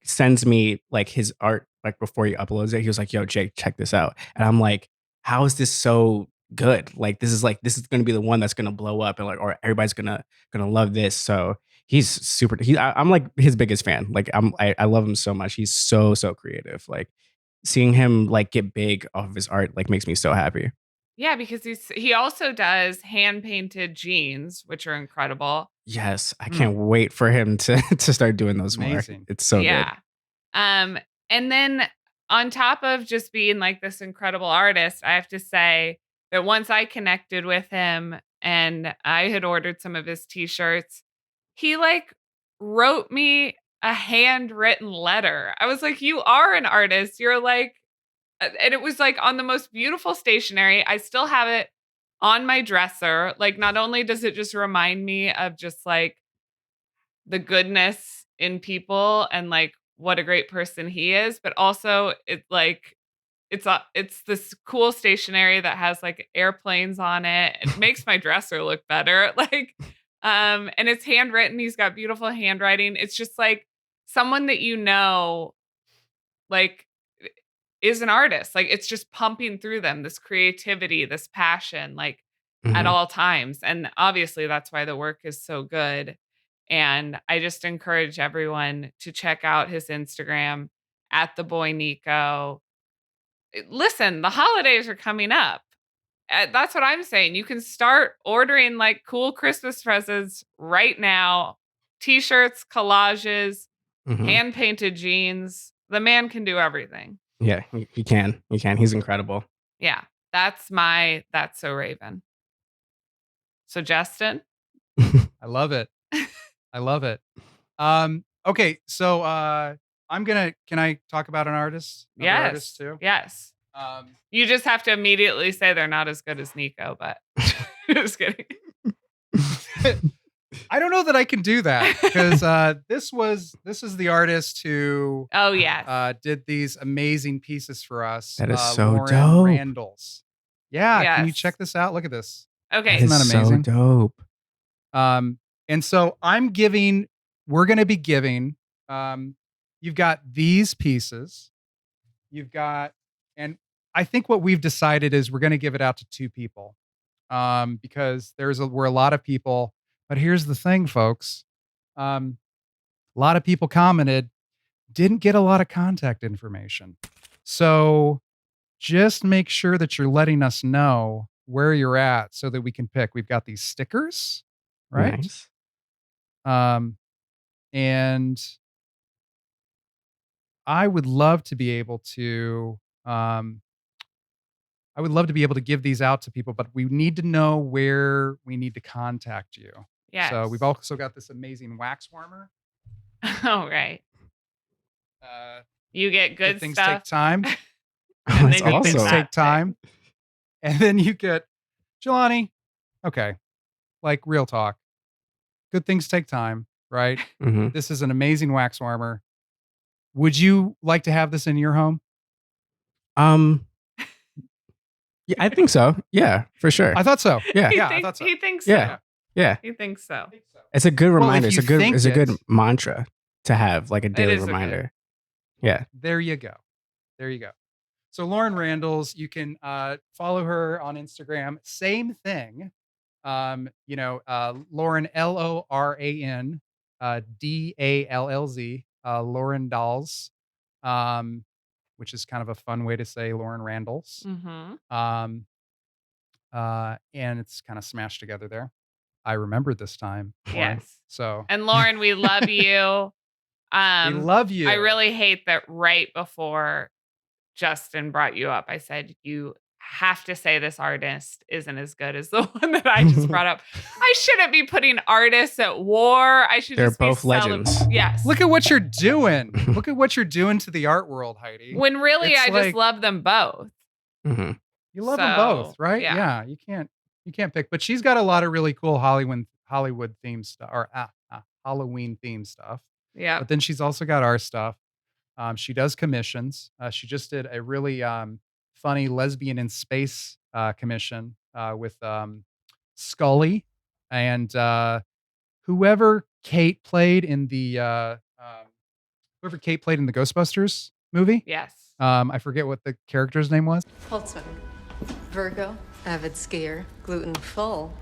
sends me like his art like before he uploads it. He was like, yo, Jake, check this out. And I'm like, how is this so good? Like this is gonna be the one that's gonna blow up, and like, or everybody's gonna love this. So he's super. I'm like his biggest fan. Like I love him so much. He's so creative. Like seeing him like get big off of his art like makes me so happy. Yeah, because he also does hand painted jeans, which are incredible. Yes, I can't wait for him to start doing those Amazing. more. It's so good. And then on top of just being like this incredible artist, I have to say that once I connected with him and I had ordered some of his t-shirts, he like wrote me a handwritten letter. I was like, you are an artist. You're like, and it was like on the most beautiful stationery. I still have it on my dresser. Like, not only does it just remind me of just like the goodness in people and like what a great person he is, but also it's like it's this cool stationery that has like airplanes on it. It makes my dresser look better. Like, and it's handwritten. He's got beautiful handwriting. It's just like someone that, you know, like is an artist. Like it's just pumping through them, this creativity, this passion, like at all times. And obviously that's why the work is so good. And I just encourage everyone to check out his Instagram at the boy Nico. Listen, the holidays are coming up. That's what I'm saying. You can start ordering like cool Christmas presents right now. T-shirts, collages, hand painted jeans. The man can do everything. Yeah, he can. He's incredible. Yeah, that's So Raven. So Justin? I love it. I love it. Okay, so can I talk about an artist? Another artist too? Yes. You just have to immediately say they're not as good as Nico, but just kidding. I don't know that I can do that because this is the artist who Oh, yes. did these amazing pieces for us. That is so Lauren dope. Randalls. Yeah, can you Yes. check this out? Look at this. Okay. That is that so amazing? dope. And so we're going to be giving, you've got these pieces. You've got, and I think what we've decided is we're going to give it out to 2 people. Because we're a lot of people, but here's the thing, folks. A lot of people commented, didn't get a lot of contact information. So just make sure that you're letting us know where you're at so that we can pick. We've got these stickers, right? Nice. And I would love to be able to give these out to people, but we need to know where we need to contact you. Yes. So we've also got this amazing wax warmer. Oh, right. You get good things stuff. take time. Oh, that's then you Good things awesome. take time. And then you get Jelani. Okay. Like real talk. Good things take time, right? Mhm. This is an amazing wax warmer. Would you like to have this in your home? Yeah, I think so. Yeah, for sure. I thought so. Yeah. Yeah, I thought so. He thinks so. Yeah. Yeah. He thinks so. It's a good Well, if reminder. you think It's a good it- mantra to have, like a daily is a good- reminder. Yeah. There you go. There you go. So Lauren Randalls, you can follow her on Instagram. Same thing. Lauren LORAN DALLZ, Lauren Dolls, which is kind of a fun way to say Lauren Randalls. Mm-hmm. And it's kind of smashed together there. I remembered this time. Lauren. Yes. So And Lauren, we love you. we love you. I really hate that right before Justin brought you up, I said, you have to say this artist isn't as good as the one that I just brought up. I shouldn't be putting artists at war. I should They're just be both legends. Yes. Look at what you're doing. Look at what you're doing to the art world, Heidi. When really It's I like- just love them both. Mhm. You love them So, both, right? yeah. You can't pick. But she's got a lot of really cool Hollywood themed stuff or Halloween themed stuff. Yeah. But then she's also got our stuff. She does commissions. She just did a really funny lesbian in space commission with Scully and whoever Kate played in the Ghostbusters movie. Yes. I forget what the character's name was. Holtzman, Virgo, avid skier, gluten full,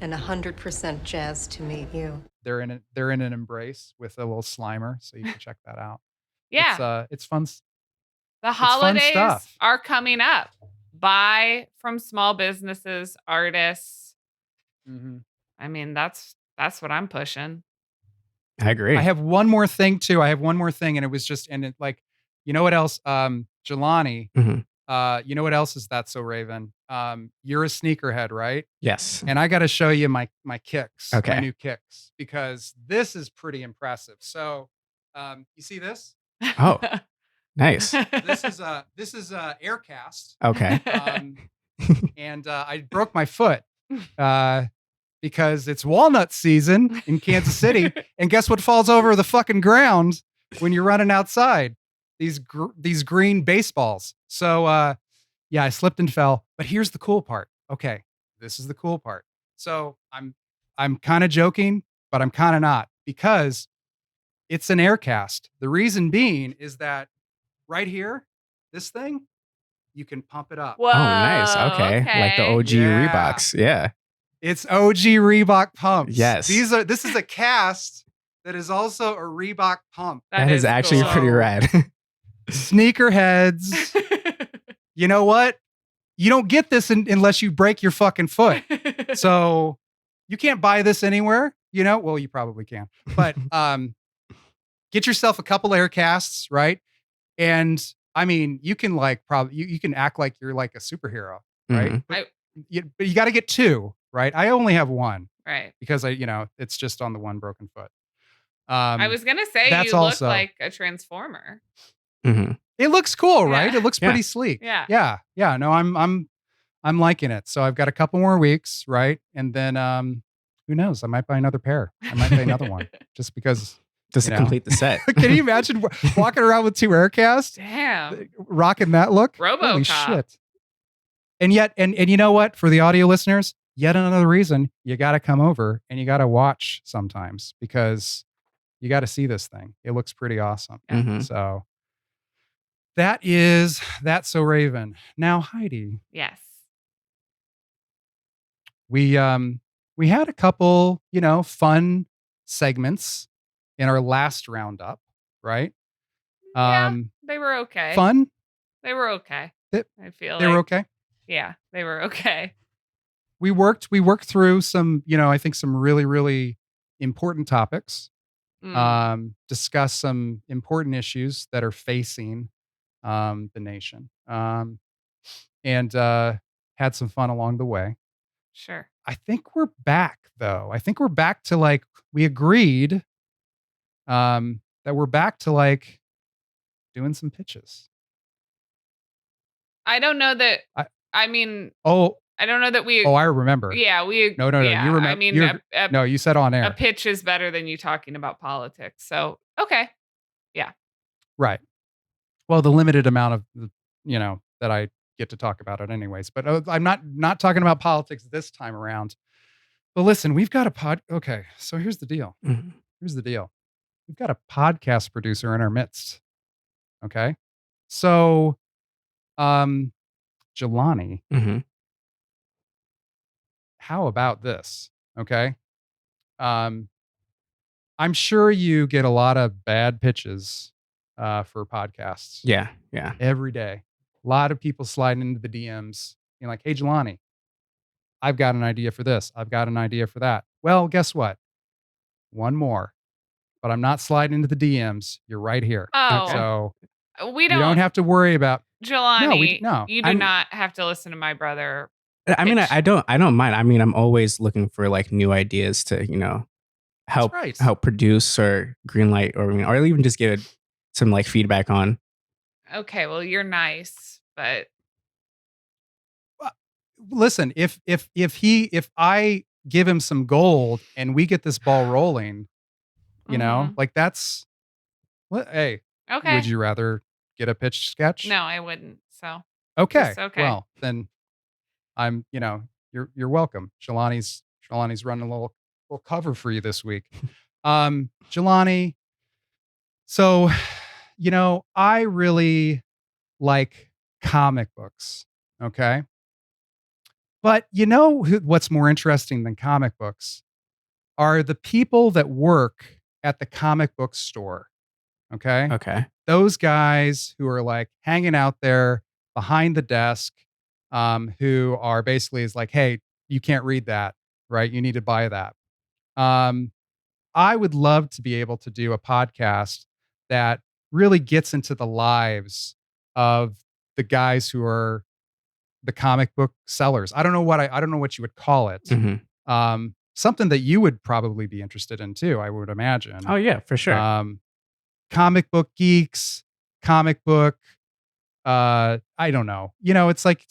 and 100% jazzed to meet you. They're in an embrace with a little Slimer, so you can check that out. Yeah. It's fun. The fun holidays stuff. are coming up. Buy from small businesses, artists. I mean, that's what I'm pushing. I agree. I have one more thing too. And it was just like, you know what else? Jelani. Mhm. You know what else is that so Raven? You're a sneakerhead, right? Yes. And I got to show you my kicks, Okay. my new kicks, because this is pretty impressive. So, you see this? Oh, nice. This is Aircast. Okay. And I broke my foot because it's walnut season in Kansas City. And guess what falls over the fucking ground when you're running outside? These green baseballs. So yeah, I slipped and fell. But here's the cool part. Okay, this is the cool part. So I'm kind of joking, but I'm kind of not, because it's an Aircast. The reason being is that right here, this thing, you can pump it up. Whoa. Oh, nice. Okay. Like the OG Yeah. Reeboks. Yeah. It's OG Reebok pumps. Yes. This is a cast that is also a Reebok pump. That is actually cool. pretty rad. Sneakerheads. You know what? You don't get this unless you break your fucking foot. So you can't buy this anywhere, you know? Well, you probably can. But get yourself a couple Aircasts, right? And I mean, you can you can act like you're like a superhero, right? Mhm. But you got to get 2, right? I only have 1 Right. because it's just on the one broken foot. I was going to say that's you look also- like a transformer. Mhm. It looks cool, right? Yeah. It looks pretty sleek. Yeah. Yeah. No, I'm liking it. So I've got a couple more weeks, right? And then who knows? I might buy another pair. I might buy another one just because. Just to complete the set. Can you imagine walking around with 2 Aircasts? Damn. Rocking that look? RoboCop. Holy shit. And yet, and you know what? For the audio listeners, yet another reason you got to come over and you got to watch sometimes because you got to see this thing. It looks pretty awesome. Mhm. So that's So Raven. Now, Heidi, Yes. we had a couple, fun segments in our last roundup, right? Yeah, they were okay. Fun. They were okay. I feel They were okay. Yeah, they were okay. We worked through some, I think some really, really important topics. Discuss some important issues that are facing the nation. And had some fun along the way. Sure. I think we're back though. I think we're back to like we agreed that we're back to like doing some pitches. I don't know that. I mean, Oh, I don't know that we. I remember. Yeah, we. No. Yeah, You remember? I mean, no, you said on air. A pitch is better than you talking about politics. So okay. Yeah. Right. Well, the limited amount of that I get to talk about it anyways. But I'm not talking about politics this time around. But listen, we've got a Okay, so here's the deal. Mhm. Here's the deal. We've got a podcast producer in our midst. Okay, so Jelani, Mhm. how about this? Okay, I'm sure you get a lot of bad pitches for podcasts. Yeah. Every day. A lot of people sliding into the DMs, being like, "Hey, Jelani, I've got an idea for this. I've got an idea for that." Well, guess what? One more, but I'm not sliding into the DMs. You're right here. Oh. So We you don't have to worry about. Jelani, No. you do not have to listen to my brother. I mean, pitch. I don't mind. I mean, I'm always looking for like new ideas to, help right. help produce or greenlight or even just give it some like feedback on. Okay, well, you're nice, but Listen, if I give him some gold and we get this ball rolling, like that's what. Hey, okay. would you rather get a pitch sketch? No, I wouldn't. So Okay. Just okay. Well, then I'm, you're welcome. Jelani's running a little cover for you this week. Jelani. So, I really like comic books. Okay. But what's more interesting than comic books are the people that work at the comic book store. Okay. Okay. Those guys who are like hanging out there behind the desk, who are basically is like, "Hey, you can't read that, right? You need to buy that." I would love to be able to do a podcast that really gets into the lives of the guys who are the comic book sellers. I don't know what you would call it. Mhm. Something that you would probably be interested in too, I would imagine. Oh yeah, for sure. Comic book geeks, comic book. I don't know. It's like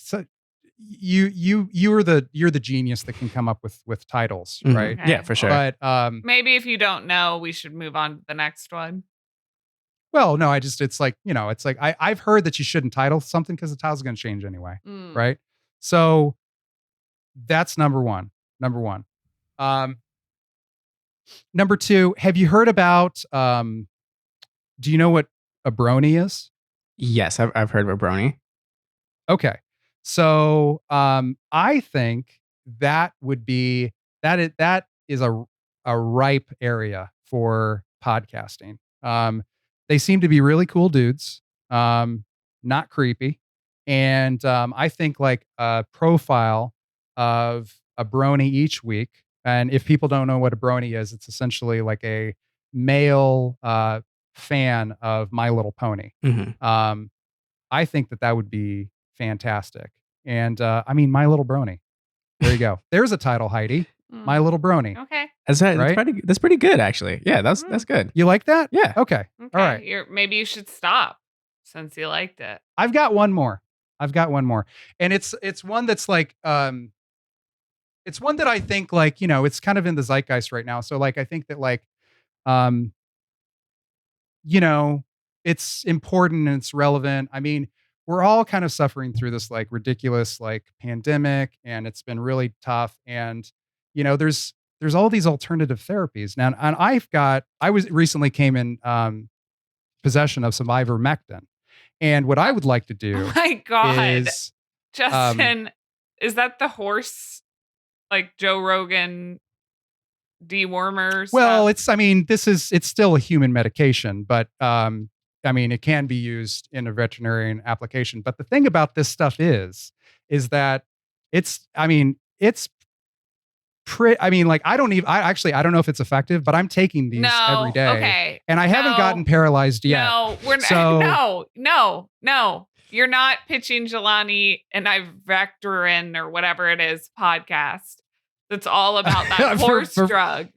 you're the genius that can come up with titles, Mhm. right? Okay. Yeah, for sure. But maybe if you don't know, we should move on to the next one. well, no, it's like I've heard that you shouldn't title something because the title's going to change anyway, right? So that's number one. Number two, have you heard about? Do you know what a brony is? Yes, I've heard of a brony. Okay, so I think that would be that is a ripe area for podcasting. They seem to be really cool dudes, not creepy, and I think like a profile of a brony each week. And if people don't know what a brony is, it's essentially like a male fan of My Little Pony. Mhm. I think that would be fantastic. And I mean, My Little Brony. There you go. There's a title, Heidi. My Little Brony. Okay. That's pretty good actually. Yeah, that's good. You like that? Yeah. Okay. All right. Maybe you should stop since you liked it. I've got one more. And it's one that's like It's one that I think like, it's kind of in the zeitgeist right now. So like, I think that like, um, it's important and it's relevant. I mean, we're all kind of suffering through this like ridiculous like pandemic, and it's been really tough. And there's all these alternative therapies now. And I was recently came in possession of some ivermectin, and what I would like to do Oh my God. is Justin, is that the horse, like Joe Rogan dewormer well, stuff? it's still a human medication, but it can be used in a veterinarian application. But the thing about this stuff is that it's like I don't know if it's effective, but I'm taking these every day. Okay. And I haven't gotten paralyzed yet. No, we're not. So- No. You're not pitching Jelani and ivermectin or whatever it is podcast. That's all about that horse drug.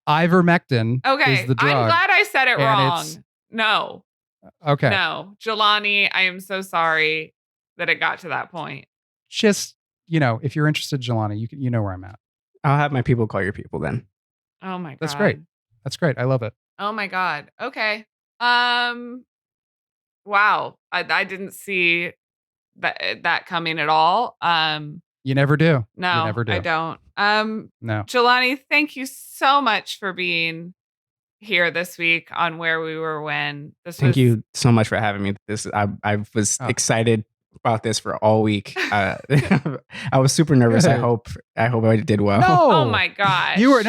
Ivermectin Okay. is the drug. I'm glad I said it and wrong. it's- No. Okay. No. Jelani, I am so sorry that it got to that point. Just, if you're interested, Jelani, you know where I'm at. I'll have my people call your people then. Oh my God. That's great. That's great. I love it. Oh my God. Okay. Wow. I didn't see that coming at all. You never do. No, You never do. I don't. No. Jelani, thank you so much for being here this week on Where We Were When. Thank you so much for having me. I was excited about this for all week. I was super nervous. Good. I hope I did well. No. Oh my gosh. You're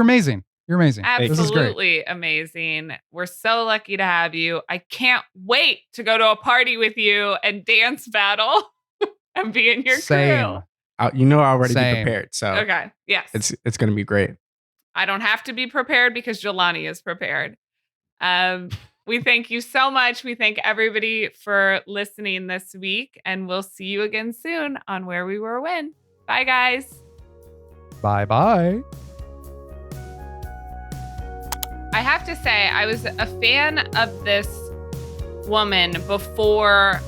amazing. You're amazing. This is great. Absolutely amazing. We're so lucky to have you. I can't wait to go to a party with you and dance battle and be in your Same. crew. I'll already be Same. prepared. So Okay. Yes. it's going to be great. I don't have to be prepared because Jelani is prepared. We thank you so much. We thank everybody for listening this week, and we'll see you again soon on Where We Were When. Bye, guys. Bye-bye. I have to say, I was a fan of this woman before,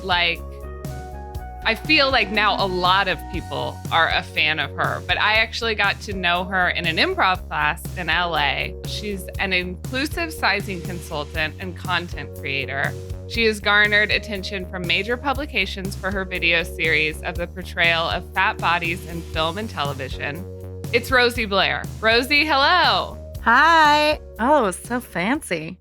I feel like now a lot of people are a fan of her, but I actually got to know her in an improv class in LA. She's an inclusive sizing consultant and content creator. She has garnered attention from major publications for her video series of the portrayal of fat bodies in film and television. It's Rosie Blair. Rosie, hello. Hi. Oh, so fancy.